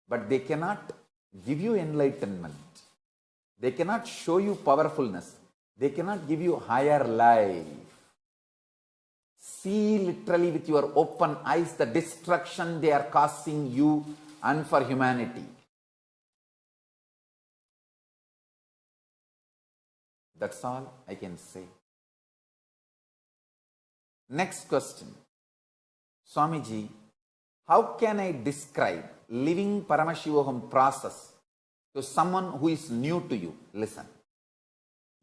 But they cannot give you enlightenment. They cannot show you powerfulness. They cannot give you higher life. See literally with your open eyes the destruction they are causing you and for humanity. That's all I can say. Next question. Swamiji, how can I describe living Paramashivoham process to someone who is new to you? Listen.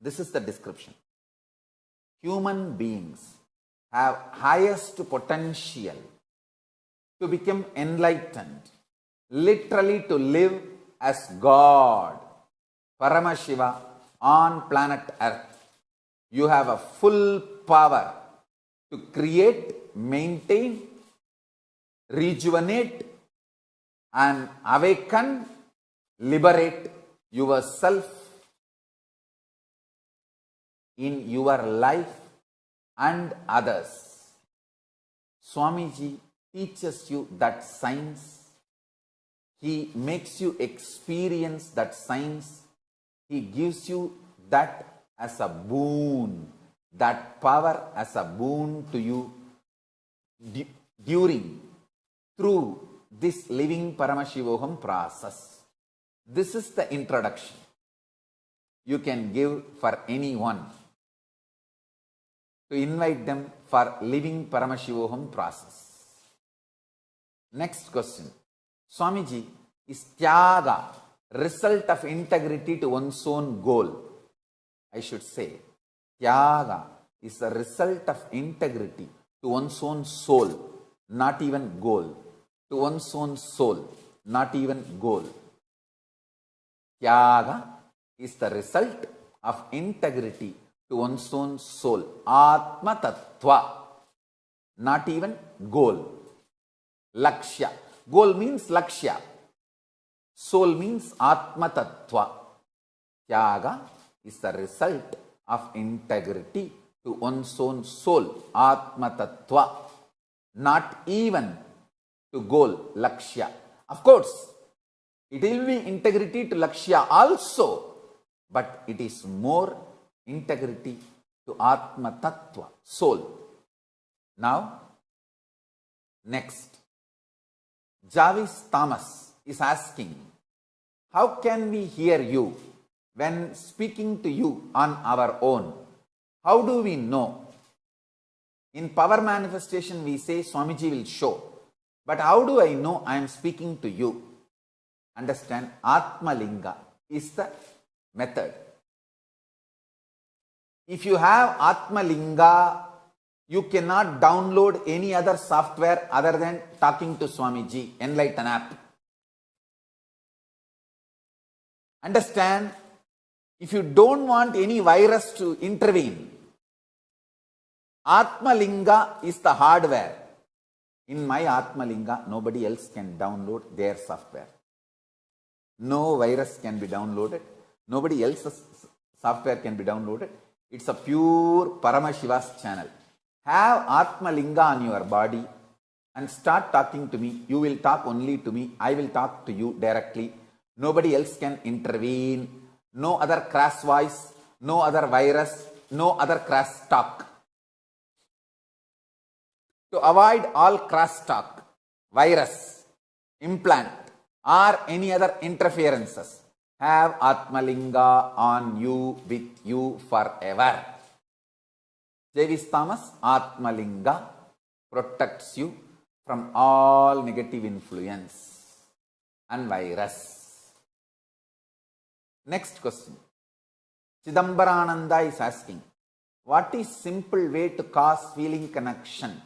This is the description. Human beings have highest potential to become enlightened, literally to live as God, Paramashiva, on planet Earth. You have a full power to create, maintain, rejuvenate and awaken, liberate yourself in your life and others. Swamiji teaches you that science. He makes you experience that science. He gives you that as a boon, that power as a boon to you through this living Paramashivoham process. This is the introduction you can give for anyone to invite them for living Paramashivoham process. Next question. Swamiji, is Tyaga result of integrity to one's own goal? I should say, Tyaga is a result of integrity to one's own soul, not even goal. To one's own soul, not even goal. Tyaga is the result of integrity to one's own soul. Atma Tattva, not even goal. Lakshya. Goal means Lakshya. Soul means Atma Tattva. Tyaga is the result of integrity to one's own soul. Atma Tattva. Not even to goal. Lakshya. Of course, it will be integrity to Lakshya also, but it is more integrity to Atma Tattva, soul. Now, next, Jarvis Thomas is asking, how can we hear you when speaking to you on our own? How do we know? In power manifestation, we say Swamiji will show. But how do I know I am speaking to you? Understand, Atma Linga is the method. If you have Atma Linga, you cannot download any other software other than talking to Swamiji, Enlighten app. Understand, if you don't want any virus to intervene, Atma Linga is the hardware. In my Atma Linga, nobody else can download their software. No virus can be downloaded. Nobody else's software can be downloaded. It's a pure Paramashiva's channel. Have Atma Linga on your body and start talking to me. You will talk only to me. I will talk to you directly. Nobody else can intervene. No other crass voice. No other virus. No other crass talk. To avoid all crass talk, virus, implant, or any other interferences, have Atma Linga on you, with you forever. Jarvis Thomas, Atma Linga protects you from all negative influence and virus. Next question. Chidambarananda is asking, what is simple way to cause feeling connection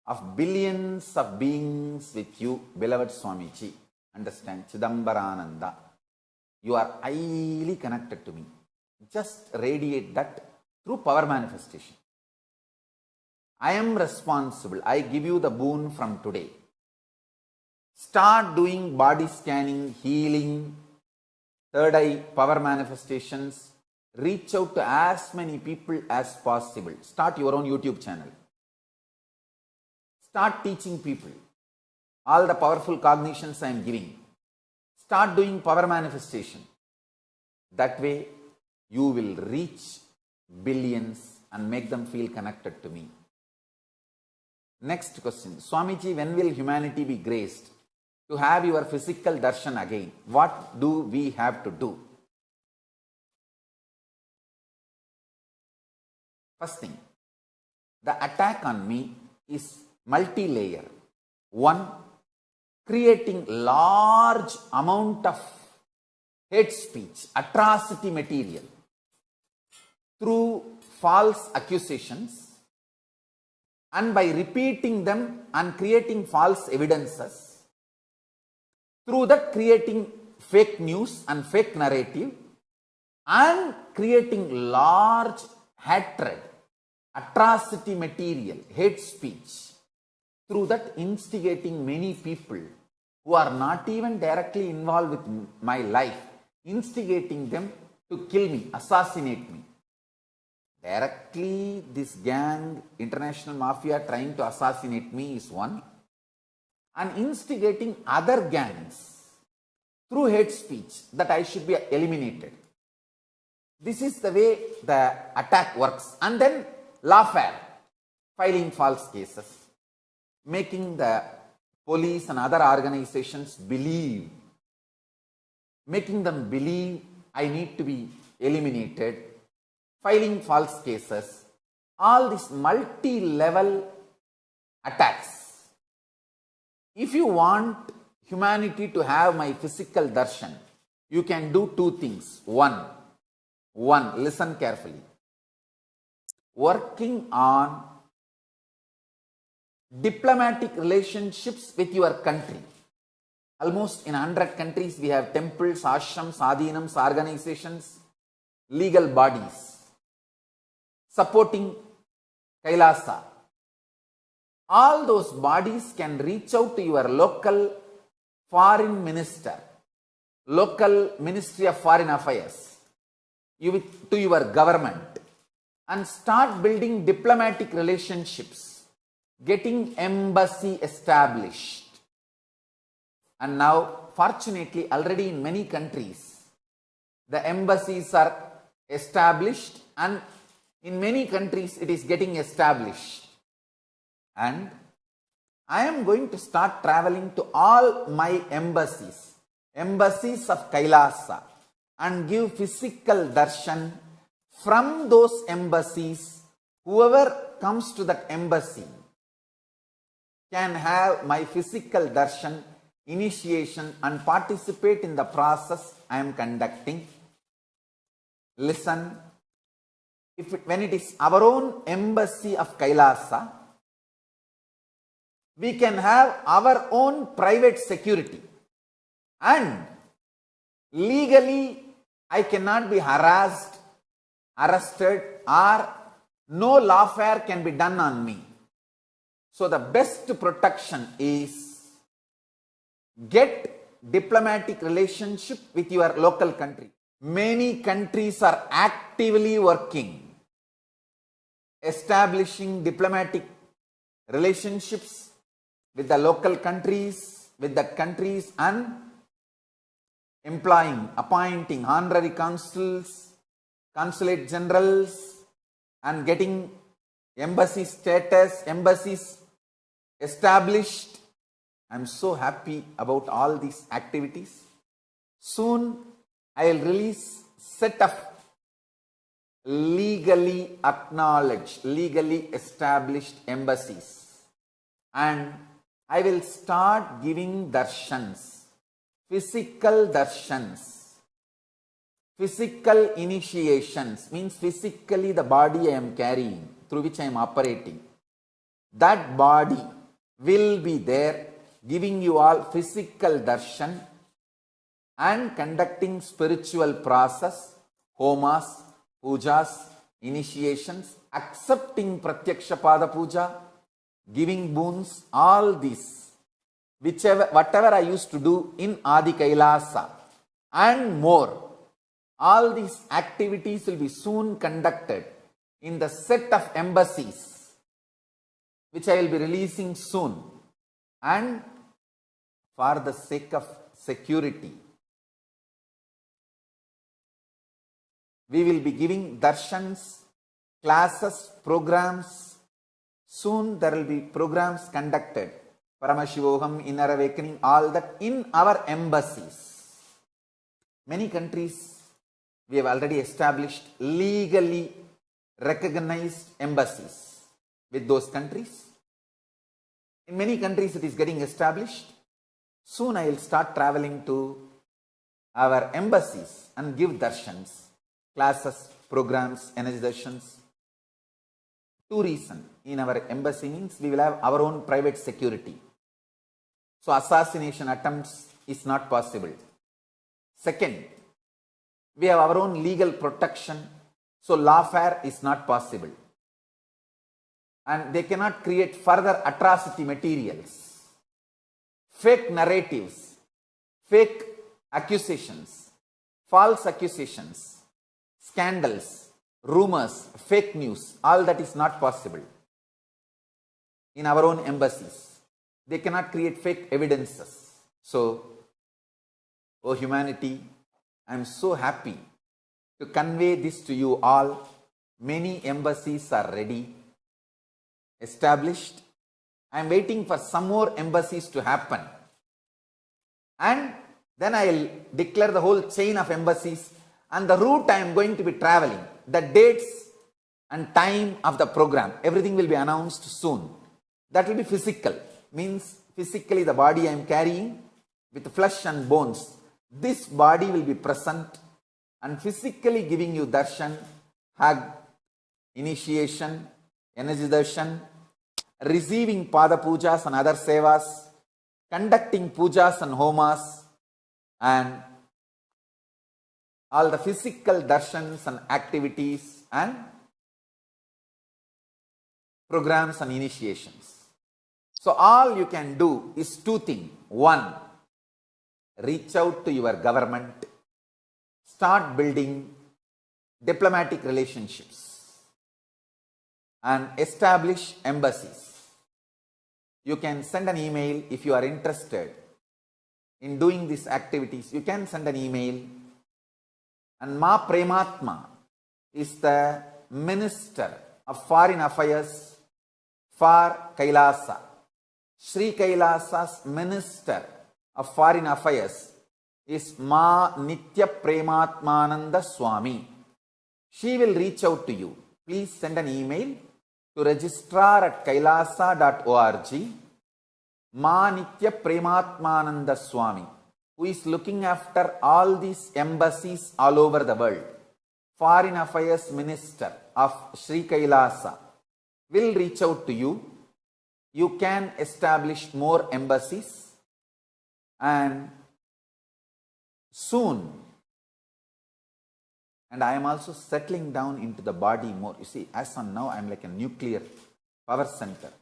of billions of beings with you, beloved Swamiji? Understand, Chidambarananda, you are highly connected to me. Just radiate that through power manifestation. I am responsible. I give you the boon from today. Start doing body scanning, healing, third eye power manifestations. Reach out to as many people as possible. Start your own YouTube channel. Start teaching people all the powerful cognitions I am giving. Start doing power manifestation. That way, you will reach billions and make them feel connected to me. Next question. Swamiji, when will humanity be graced to have your physical darshan again? What do we have to do? First thing, the attack on me is multi-layer. One, creating large amount of hate speech, atrocity material through false accusations, and by repeating them and creating false evidences, through that creating fake news and fake narrative, and creating large hatred, atrocity material, hate speech, through that instigating many people who are not even directly involved with my life, instigating them to kill me, assassinate me. Directly this gang, international mafia trying to assassinate me is one, and instigating other gangs through hate speech that I should be eliminated. This is the way the attack works. And then lawfare, filing false cases, making the police and other organizations believe, making them believe I need to be eliminated, filing false cases, all these multi-level attacks. If you want humanity to have my physical darshan, you can do two things. One, listen carefully. Working on diplomatic relationships with your country. Almost in 100 countries we have temples, ashrams, adhinams, organizations, legal bodies supporting Kailasa. All those bodies can reach out to your local foreign minister, local Ministry of Foreign Affairs, to your government, and start building diplomatic relationships, getting embassy established. And now, fortunately, already in many countries, the embassies are established, and in many countries it is getting established. And I am going to start traveling to all my embassies of Kailasa, and give physical darshan from those embassies. Whoever comes to that embassy can have my physical darshan, initiation, and participate in the process I am conducting. Listen, when it is our own embassy of Kailasa, we can have our own private security, and legally I cannot be harassed, arrested, or no lawfare can be done on me. So the best protection is get diplomatic relationship with your local country. Many countries are actively working, establishing diplomatic relationships with the local countries, and appointing honorary consuls, consulate generals, and getting embassy status, embassies established. I am so happy about all these activities. Soon I will release set of legally acknowledged, legally established embassies, and I will start giving darshans, physical darshans, physical initiations, means physically the body I am carrying, through which I am operating. That body will be there giving you all physical darshan and conducting spiritual process, homas, pujas, initiations, accepting pratyaksha pada puja, giving boons, all these, whatever I used to do in Adi Kailasa and more. All these activities will be soon conducted in the set of embassies which I will be releasing soon. And for the sake of security, we will be giving darshans, classes, programs. Soon there will be programs conducted, Paramashivoham, Inner Awakening, all that in our embassies. Many countries we have already established legally recognized embassies with those countries. In many countries it is getting established. Soon I will start traveling to our embassies and give darshans, classes, programs, energy darshans. Two reasons. In our embassy means we will have our own private security. So assassination attempts is not possible. Second, we have our own legal protection. So lawfare is not possible. And they cannot create further atrocity materials, fake narratives, fake accusations, false accusations, scandals, rumors, fake news, all that is not possible. In our own embassies, they cannot create fake evidences. So, oh humanity, I am so happy to convey this to you all. Many embassies are ready, established. I am waiting for some more embassies to happen. And then I will declare the whole chain of embassies and the route I am going to be traveling, the dates and time of the program. Everything will be announced soon. That will be physical, means physically the body I am carrying with flesh and bones. This body will be present and physically giving you darshan, hug, initiation, energy darshan, receiving pada pujas and other sevas, conducting pujas and homas, and all the physical darshans and activities and programs and initiations. So all you can do is two things. One, reach out to your government, start building diplomatic relationships and establish embassies. You can send an email if you are interested in doing these activities. You can send an email, and Ma Prematma is the Minister of Foreign Affairs for Kailasa. Sri Kailasa's Minister of Foreign Affairs is Ma Nitya Prematmananda Swami. She will reach out to you. Please send an email to registrar@kailasa.org. Ma Nitya Prematmananda Swami, who is looking after all these embassies all over the world, Foreign Affairs Minister of Sri Kailasa, will reach out to you. You can establish more embassies, and soon, and I am also settling down into the body more. You see, as on now, I am like a nuclear power center.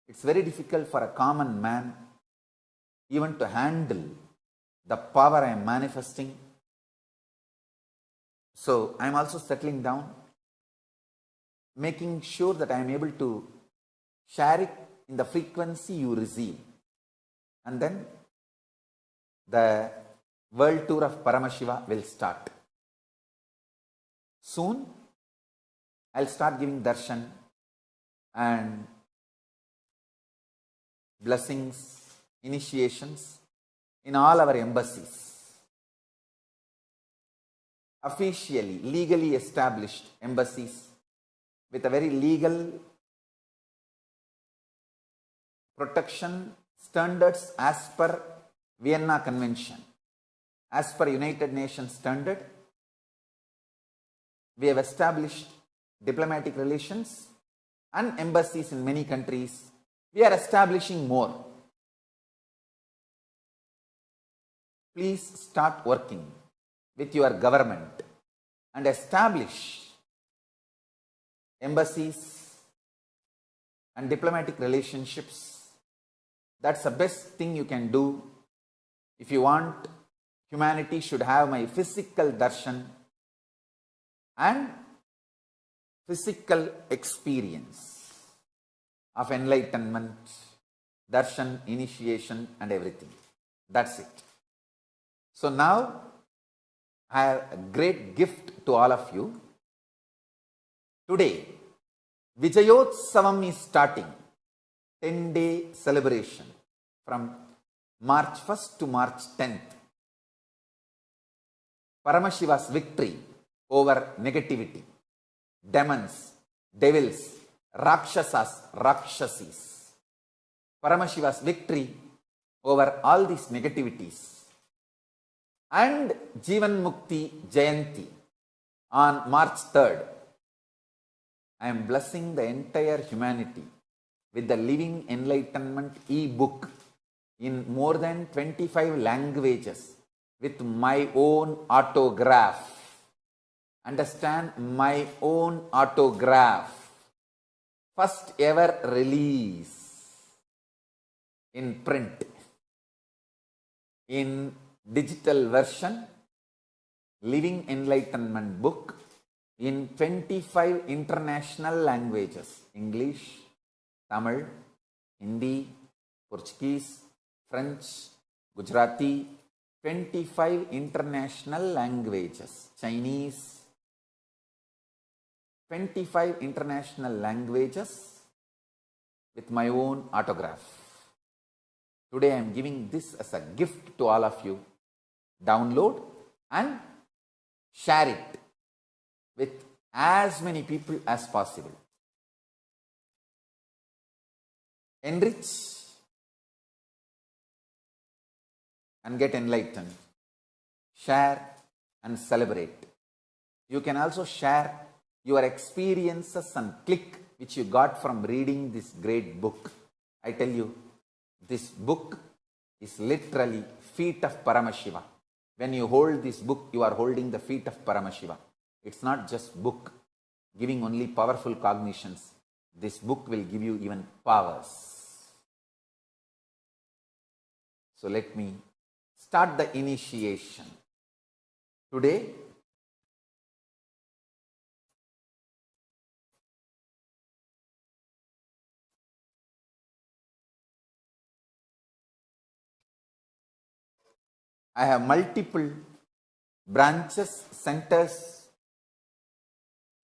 It's very difficult for a common man even to handle the power I am manifesting. So I am also settling down, making sure that I am able to share it in the frequency you receive. And then the world tour of Paramashiva will start. Soon, I'll start giving darshan and blessings, initiations in all our embassies. Officially, legally established embassies with a very legal protection standards as per Vienna Convention. As per United Nations standard, we have established diplomatic relations and embassies in many countries. We are establishing more. Please start working with your government and establish embassies and diplomatic relationships. That's the best thing you can do. If you want, humanity should have my physical darshan and physical experience of enlightenment, darshan, initiation and everything. That's it. So now I have a great gift to all of you. Today, Vijayotsavam is starting. 10-day celebration from March 1st to March 10th. Paramashiva's victory over negativity, demons, devils, rakshasas, rakshasis. Paramashiva's victory over all these negativities. And Jivan Mukti Jayanti on March 3rd. I am blessing the entire humanity with the Living Enlightenment e-book in more than 25 languages with my own autograph. Understand, my own autograph. First ever release in print. In digital version, Living Enlightenment book in 25 international languages. English, Tamil, Hindi, Portuguese, French, Gujarati, 25 international languages. Chinese, 25 international languages with my own autograph. Today I am giving this as a gift to all of you. Download and share it with as many people as possible. Enrich and get enlightened. Share and celebrate. You can also share your experiences and click which you got from reading this great book. I tell you, this book is literally feet of Paramashiva. When you hold this book, you are holding the feet of Paramashiva. It's not just book giving only powerful cognitions. This book will give you even powers. So let me start the initiation. Today, I have multiple branches, centers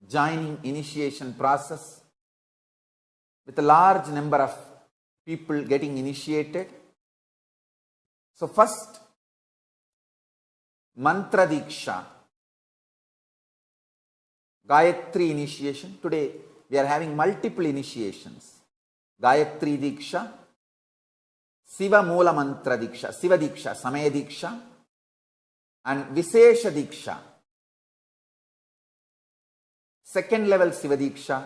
joining initiation process with a large number of people getting initiated. So first, Mantra Diksha, Gayatri initiation. Today we are having multiple initiations. Gayatri Diksha, Siva Moola Mantra Diksha, Siva Diksha, Samaya Diksha, and Visesha Diksha. Second level Siva Diksha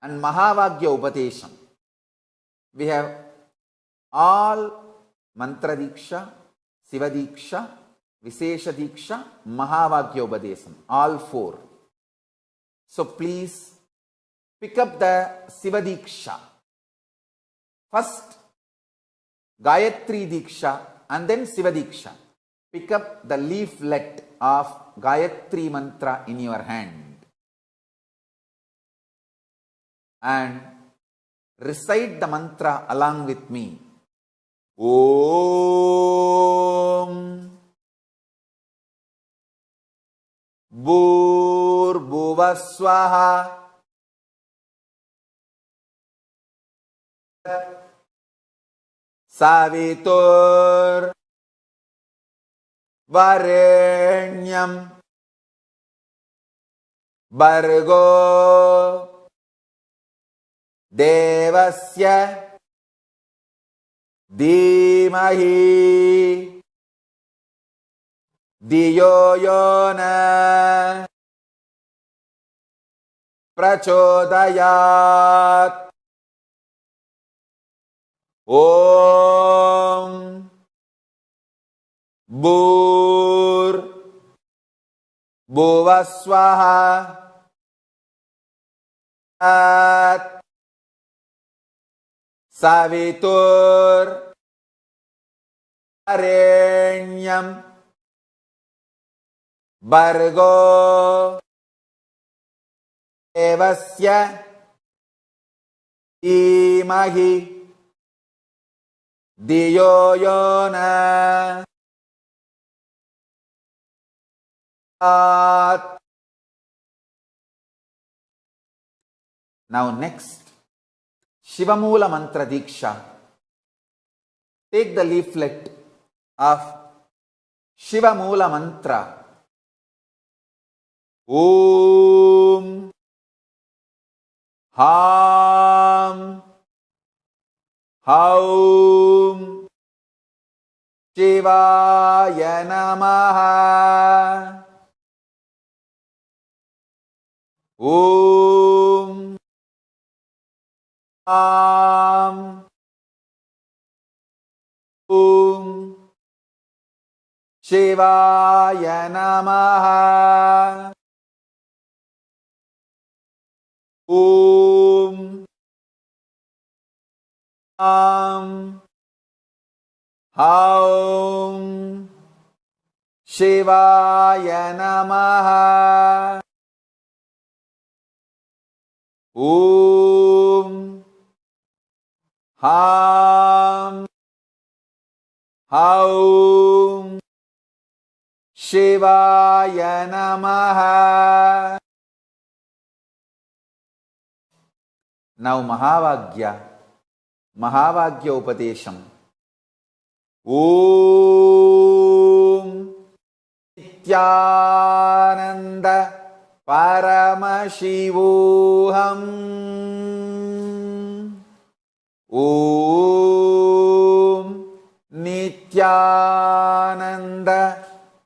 and Mahavagya Upadesham. We have all Mantra Diksha, Siva Diksha, Visesha Diksha, Mahavagya Upadesham, all four. So please pick up the Siva Diksha. First Gayatri Diksha and then Siva Diksha. Pick up the leaflet of Gayatri Mantra in your hand and recite the mantra along with me. Om Bhurvuvasvaha Savitur Varenyam Bhargo Devasya Dhimahi Dhiyo Yona Prachodayat. Om Bhurvuvasvaha At Savitur Varenyam Bhargo Devasya Dhimahi Dhiyo Yona At. Now next, Shivamoola Mantra Diksha. Take the leaflet of Shivamoola Mantra. Om Ham Haum Shivaya Namaha. Om Ham Om Shivaya Namaha. Om Ham Haum Shivaya Namaha. Om Ham Haum Shivaya Namaha. Now Mahavagya Upadesham. Om Nityananda Paramashivoham. Om Nityananda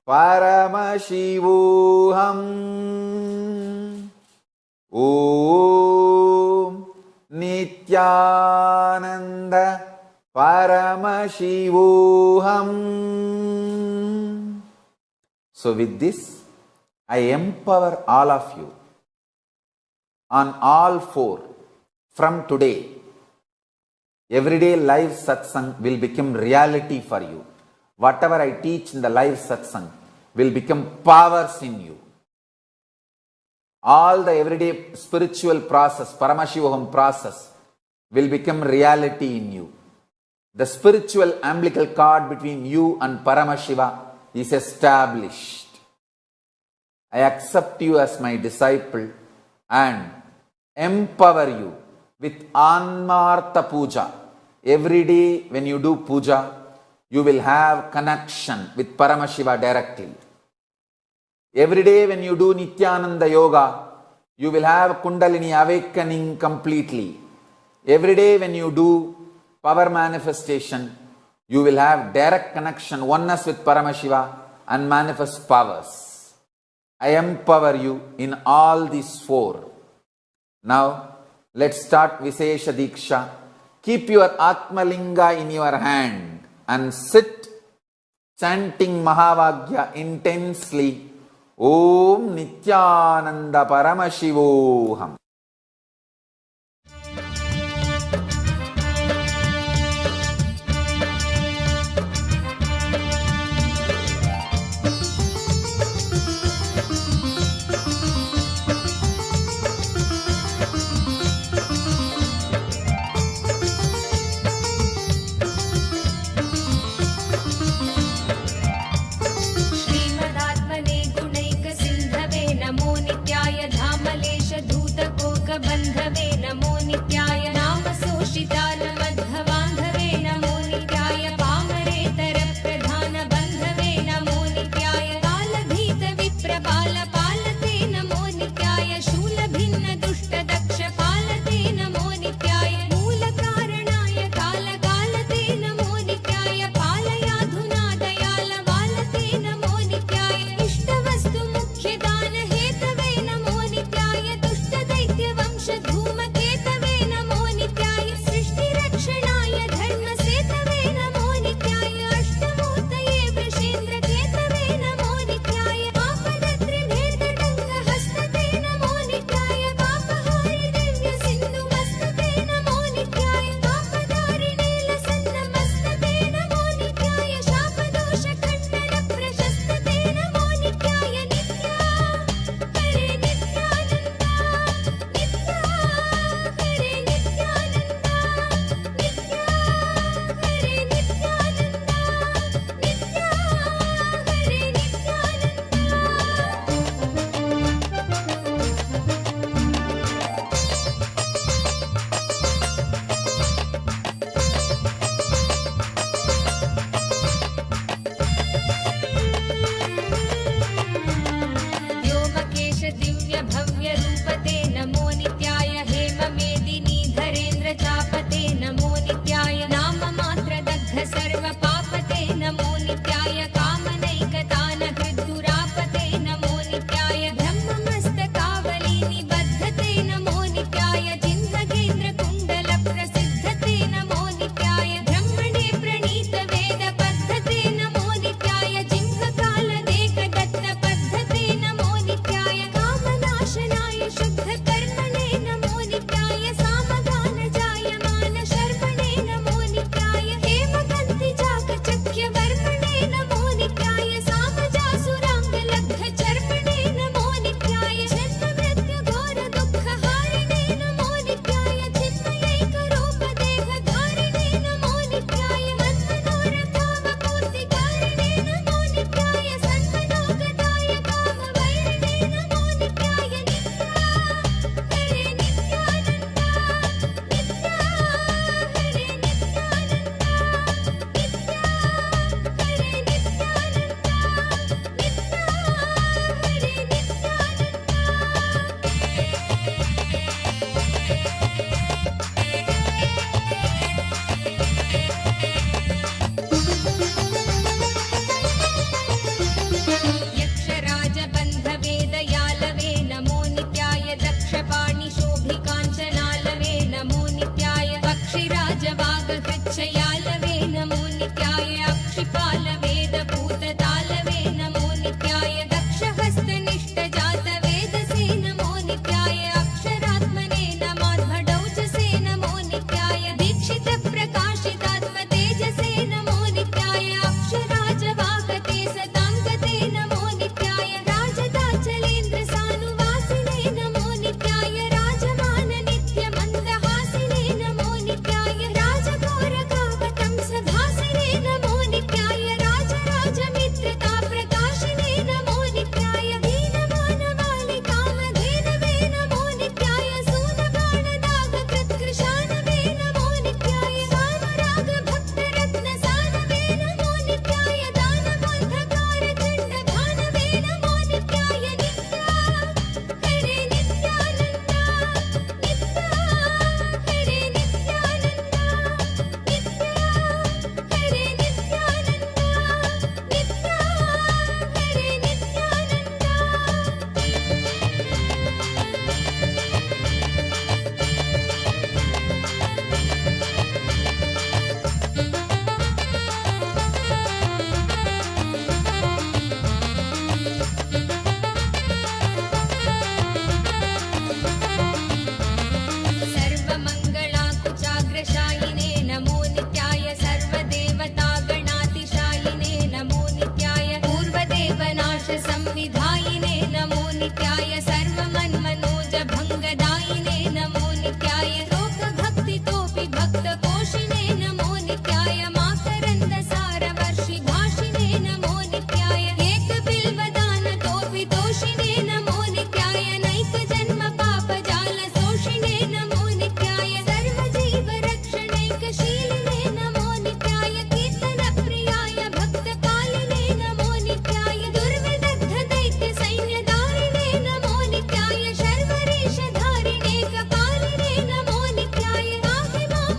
Paramashivoham. Om Nityanand Paramashivoham. So with this, I empower all of you on all four. From today, everyday live satsang will become reality for you. Whatever I teach in the live satsang will become powers in you. All the everyday spiritual process, Paramashivoham process, will become reality in you. The spiritual umbilical cord between you and Paramashiva is established. I accept you as my disciple and empower you with Anmartha Puja. Every day when you do puja, you will have connection with Paramashiva directly. Every day when you do Nityananda Yoga, you will have Kundalini awakening completely. Every day when you do power manifestation, you will have direct connection, oneness with Paramashiva and manifest powers. I empower you in all these four. Now, let's start Vishesha Diksha. Keep your Atmalinga in your hand and sit chanting Mahavagya intensely. Om Nityananda Paramashivoham. श्रीमदात्मने गुणैकसिन्धवे नमो नित्याय धामलेश धूत भक्तपोषिणे नमो नित्याय माकरन्दसारवर्षि भाषिणे नमो नित्याय एकबिल्वदानतोपितोषिणे नमो नित्याय नैकजन्म पापजालशोषिणे नमो नित्याय सर्वजीवरक्षणैकशीलिने नमो नित्याय कीर्तनप्रियाय भक्तकालिने नमो नित्याय दुर्विदग्धदैत्यसैन्यधारिणे नमो नित्याय शर्वरीशधारिणे कपालिने नमो नित्याय पाहि मां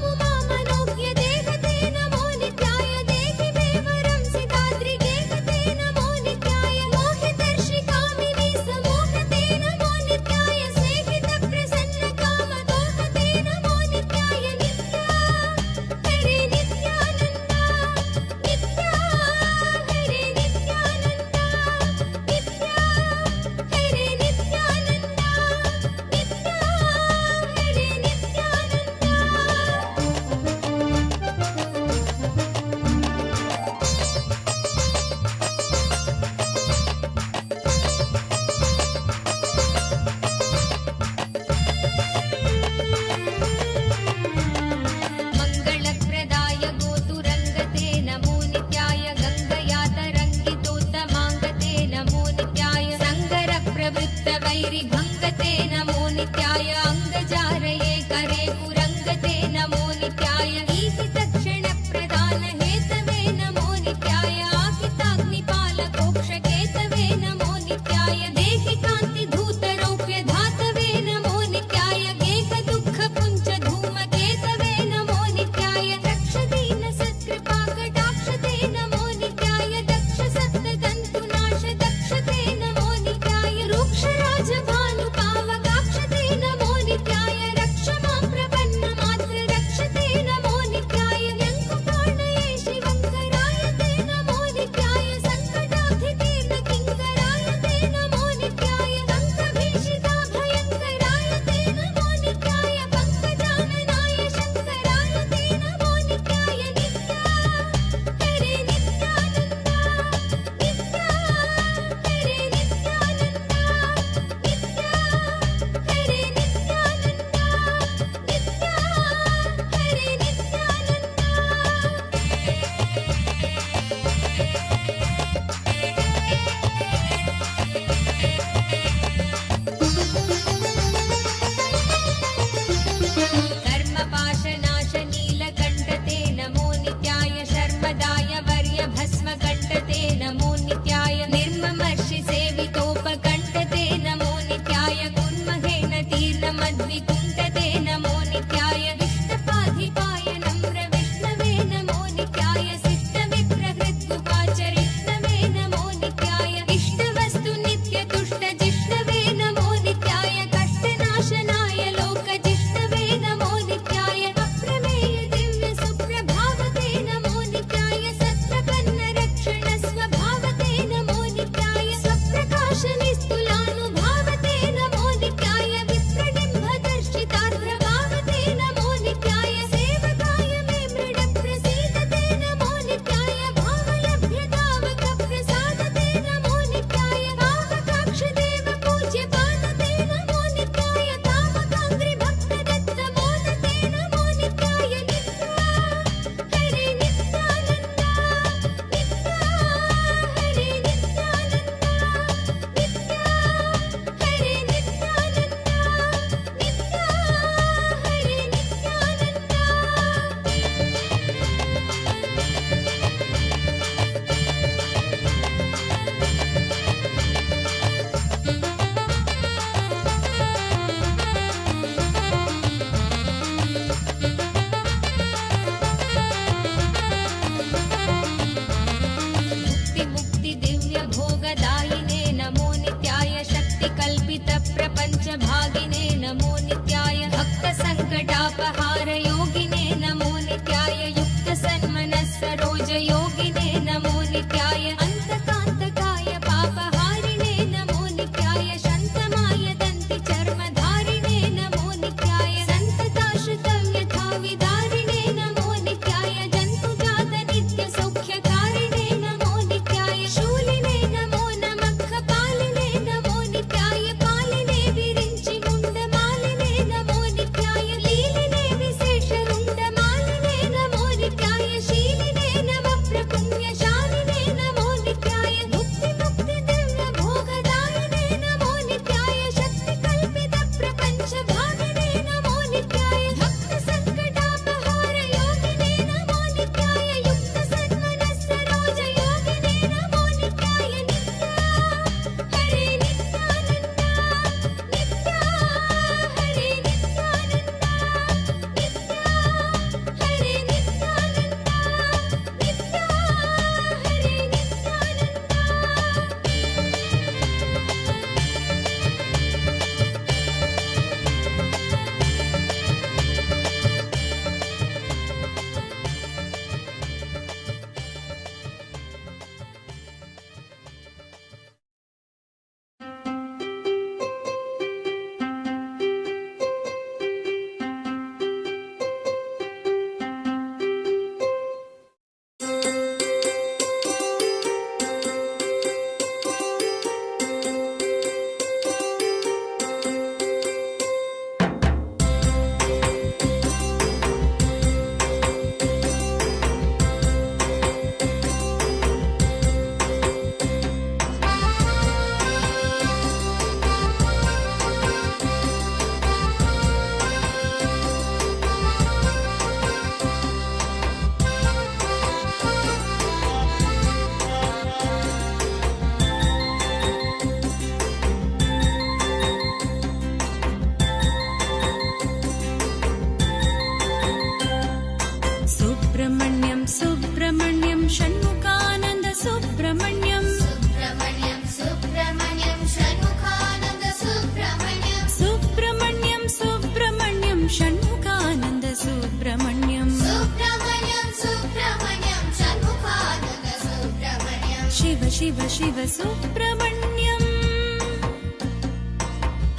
सुब्रह्मण्यं षण्मुखानन्द सुब्रह्मण्यं सुब्रह्मण्यं सुब्रह्मण्यं षण्मुखानन्द सुब्रह्मण्यं सुब्रह्मण्यं सुब्रह्मण्यं षण्मुखानन्द सुब्रह्मण्यं सुब्रह्मण्यं सुब्रह्मण्यं षण्मुखानन्द सुब्रह्मण्यं शिव शिव शिव सुब्रह्मण्यं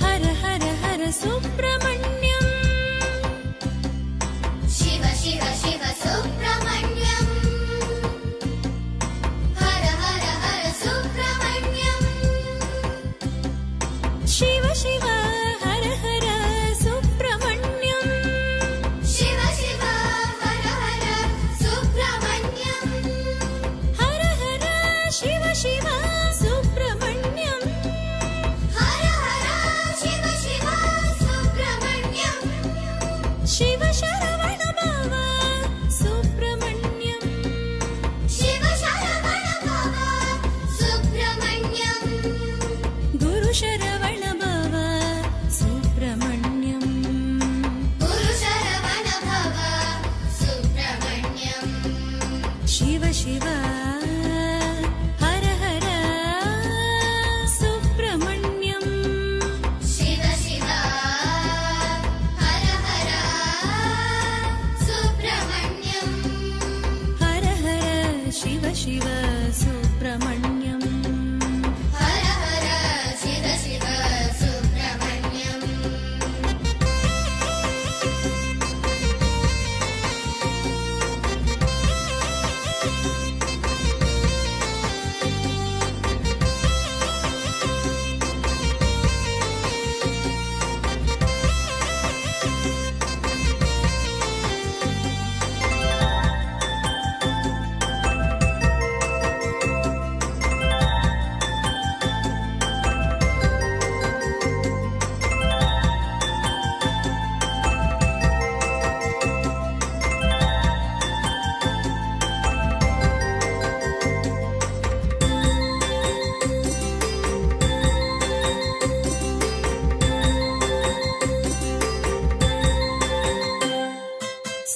हर हर हर सुब्रह्मण्यं शिव शिव शिव सुब्रह्मण्यं हर हर हर सुब्रह्मण्यं शिव शिव हर हर सुब्रह्मण्यं शिव शिव हर हर सुब्रह्मण्यं हर हर शिव शिव सुब्रह्मण्यं हर हर शिव शिव सुब्रह्मण्यं शिव शरवण भव सुब्रह्मण्यं शिव शरवण भव सुब्रह्मण्यं गुरु शरवण भव सुब्रह्मण्यं गुरु शरवण भव सुब्रह्मण्यं शिव शिव हर हर सुब्रह्मण्यं शिव शिव हर हर सुब्रह्मण्यं हर हर शिव शिव सुब्रह्मण्यं हर हर शिव शिव सुब्रह्मण्यं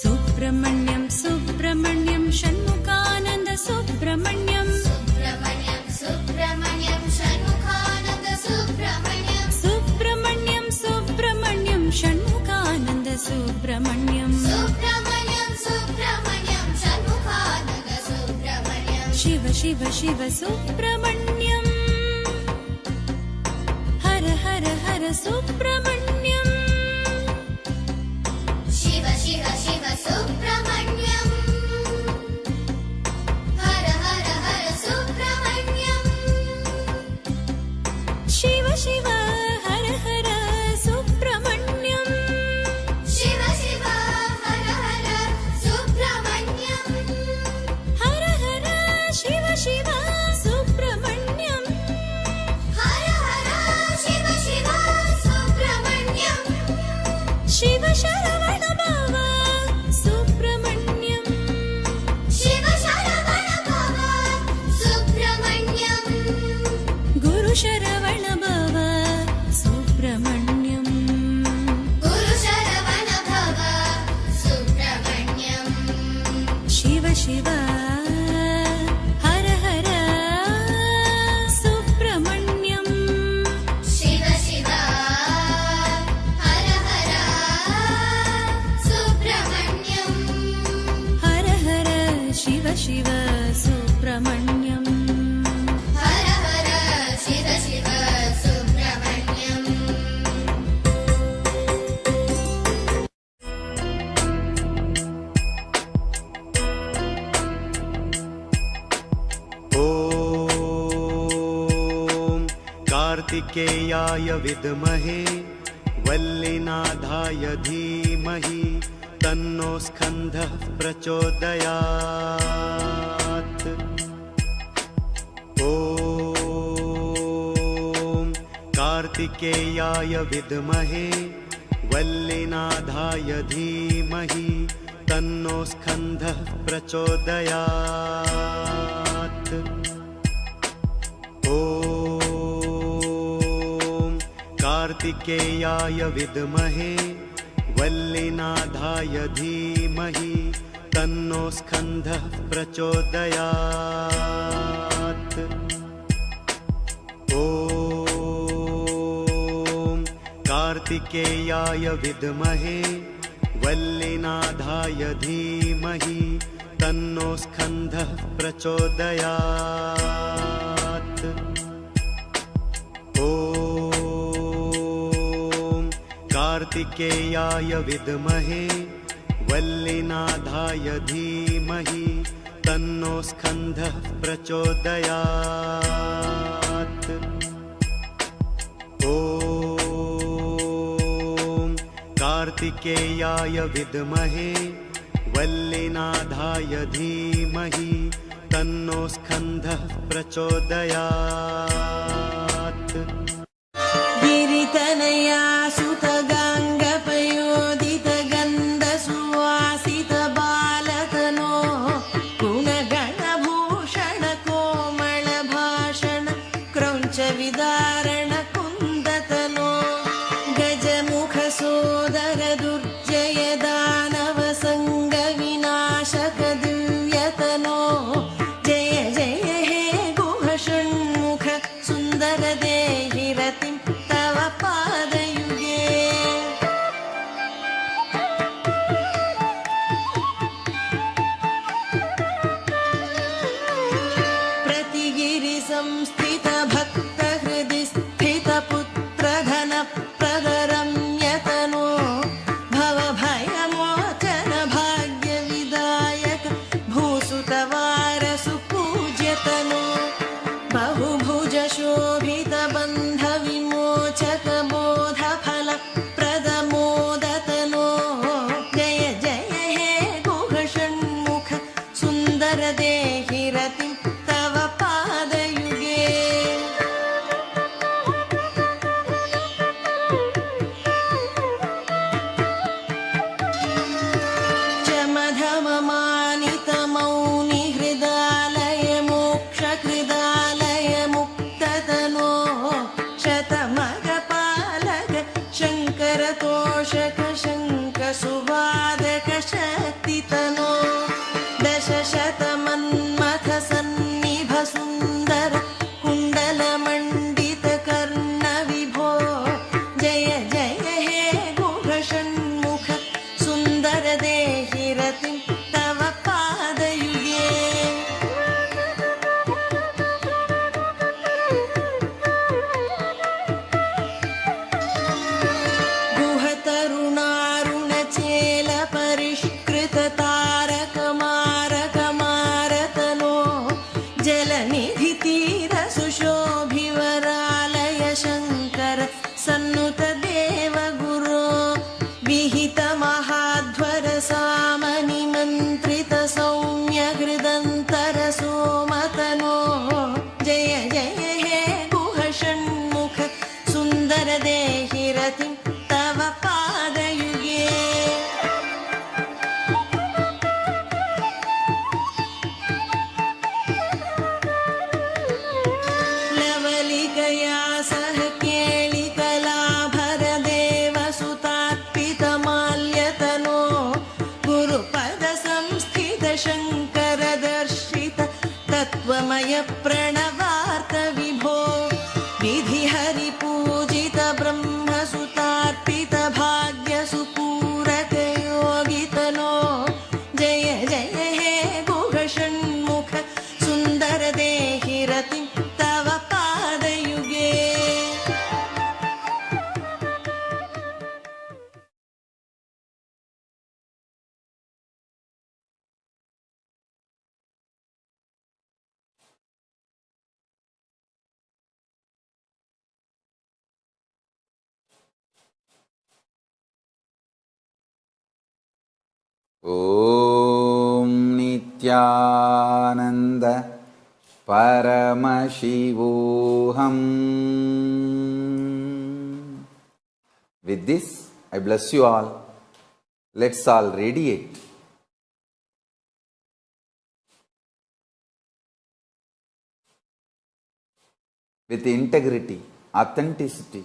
सुब्रह्मण्यं सुब्रह्मण्यं षण्मुखानन्द सुब्रह्मण्यं सुब्रह्मण्यं सुब्रह्मण्यं षण्मुखानन्द सुब्रह्मण्यं सुब्रह्मण्यं सुब्रह्मण्यं षण्मुखानन्द सुब्रह्मण्यं सुब्रह्मण्यं सुब्रह्मण्यं षण्मुखानन्द सुब्रह्मण्यं शिव शिव शिव सुब्रह्मण्यं हर हर हर सुब्रह्मण्यं शिव शिव शिव सुब्रह्मण्यं हर हर हर सुब्रह्मण्यं शिव शिव हर हर सुब्रह्मण्यं शिव शिव हर हर सुब्रह्मण्यं हर हर शिव शिव सुब्रह्मण्यं हर हर शिव शिव सुब्रह्मण्यं शिव शरवण भव सुब्रह्मण्यं शिव शरवण भव सुब्रह्मण्यं गुरु शरवण भव सुब्रह्मण्यं गुरु शरवण भव सुब्रह्मण्यं शिव शिव हर हर सुब्रह्मण्यं शिव शिव हर हर सुब्रह्मण्यं हर हर शिव शिव सुब्रह्मण्यं हर हर शिव शिव सुब्रह्मण्यं ॐ कार्तिकेयाय विद्महे वल्लीनाथाय धीमहि तन्नो स्कन्दः प्रचोदयात्। ॐ कार्तिकेयाय विद्महे वल्लीनाथाय धीमहि तन्नो स्कन्दः प्रचोदयात्। ॐ कार्तिकेयाय विद्महे वल्लीनाथाय धीमहि तन्नो स्कन्धः प्रचोदयात्। ॐ कार्तिकेयाय विद्महे वल्लीनाथाय धीमहि तन्नो स्कन्धः प्रचोदयात्। ॐ कार्तिकेयाय विद्महे वल्लीनाथाय धीमहि तन्नो स्कन्धः प्रचोदयात्। ॐ कार्तिकेयाय विद्महे वल्लीनाथाय धीमहि तन्नो स्कन्धः प्रचोदयात्। गिरितनया सुतगाङ्गपयोदित गन्धसुवासित बालतनो गुणगणभूषण कोमल भाषण क्रौञ्च विदारण कुन्दतनो गजमुख सोदर दुर्जय दानव संग विनाशक दिव्यतनो जय जय हे गुह षण्मुख सुन्दर देहि रतिं तव पादयुगे। प्रतिगिरि संस्थित भक्त हृदि स्थित पुत्र धन प्रदरम्यतनो भव भयमोचन भाग्य विदायक भूसुत वारसु पूज्यतनो बहुभुज शोभित बन्ध विमोचक बोध फल प्रदमोदतनो जय जय हे गुह षण्मुख सुन्दर देहि रतिं तव पादयुगे। चमधममानित मौनि हृदालय मोक्ष कृदालय मुक्ततनो शतमगपालक शङ्कर तोषक शङ्ख सुवादक शक्तितनो दश शतमन्मथ सन्निभ सुन्दर कुण्डल मण्डित कर्ण विभो जय जय हे गुह षण्मुख सुन्दर देहि रतिं तव पादयुगे। गुह तरुणारुण चेल परिष्कृत तारक मारक मारतनो जलनिधि तीर सुशोभिवरालय शङ्कर सन्नुत देव गुरो विहित महाध्वर सामनि मन्त्रित सौम्य हृदन्तर सोमतनो जय जय हे गुह षण्मुख सुन्दर देहि रतिं तव पादयुगे। लवलिकया सह केळिकलाभर देवसुतार्पित माल्यतनो गुरुपद संस्थित शङ्कर दर्शित तत्त्वमय प्रणवार्थ विभो विधि हरि पूजित ब्रह्मसुतार्पित भाग्य सुपूरक योगितनो जय जय हे गुह षण्मुख सुन्दर देहि रतिं तव पादयुगे। ॐ नित्यानन्द परमशिवोऽहम्। With this, I bless you all. Let's all radiate with integrity, authenticity,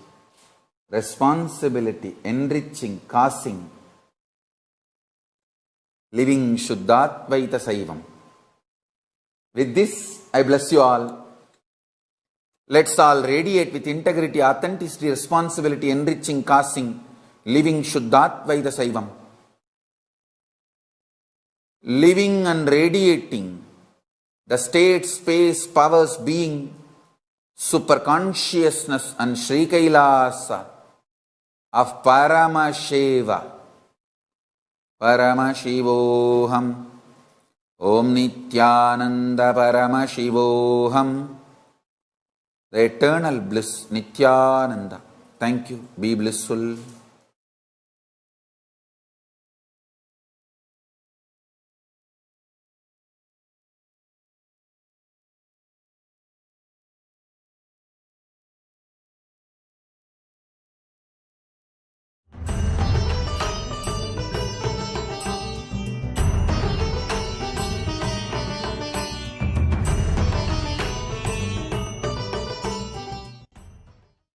responsibility, enriching, causing living Shuddhatvaita Saivam. With this, I bless you all. Let's all radiate with integrity, authenticity, responsibility, enriching, causing, living Shuddhatvaita Saivam. Living and radiating the state, space, powers, being, superconsciousness and Sri Kailasa of Paramasheva. Paramashivoham. Om Nityananda Paramashivoham. The eternal bliss, Nityananda. Thank you. Be blissful.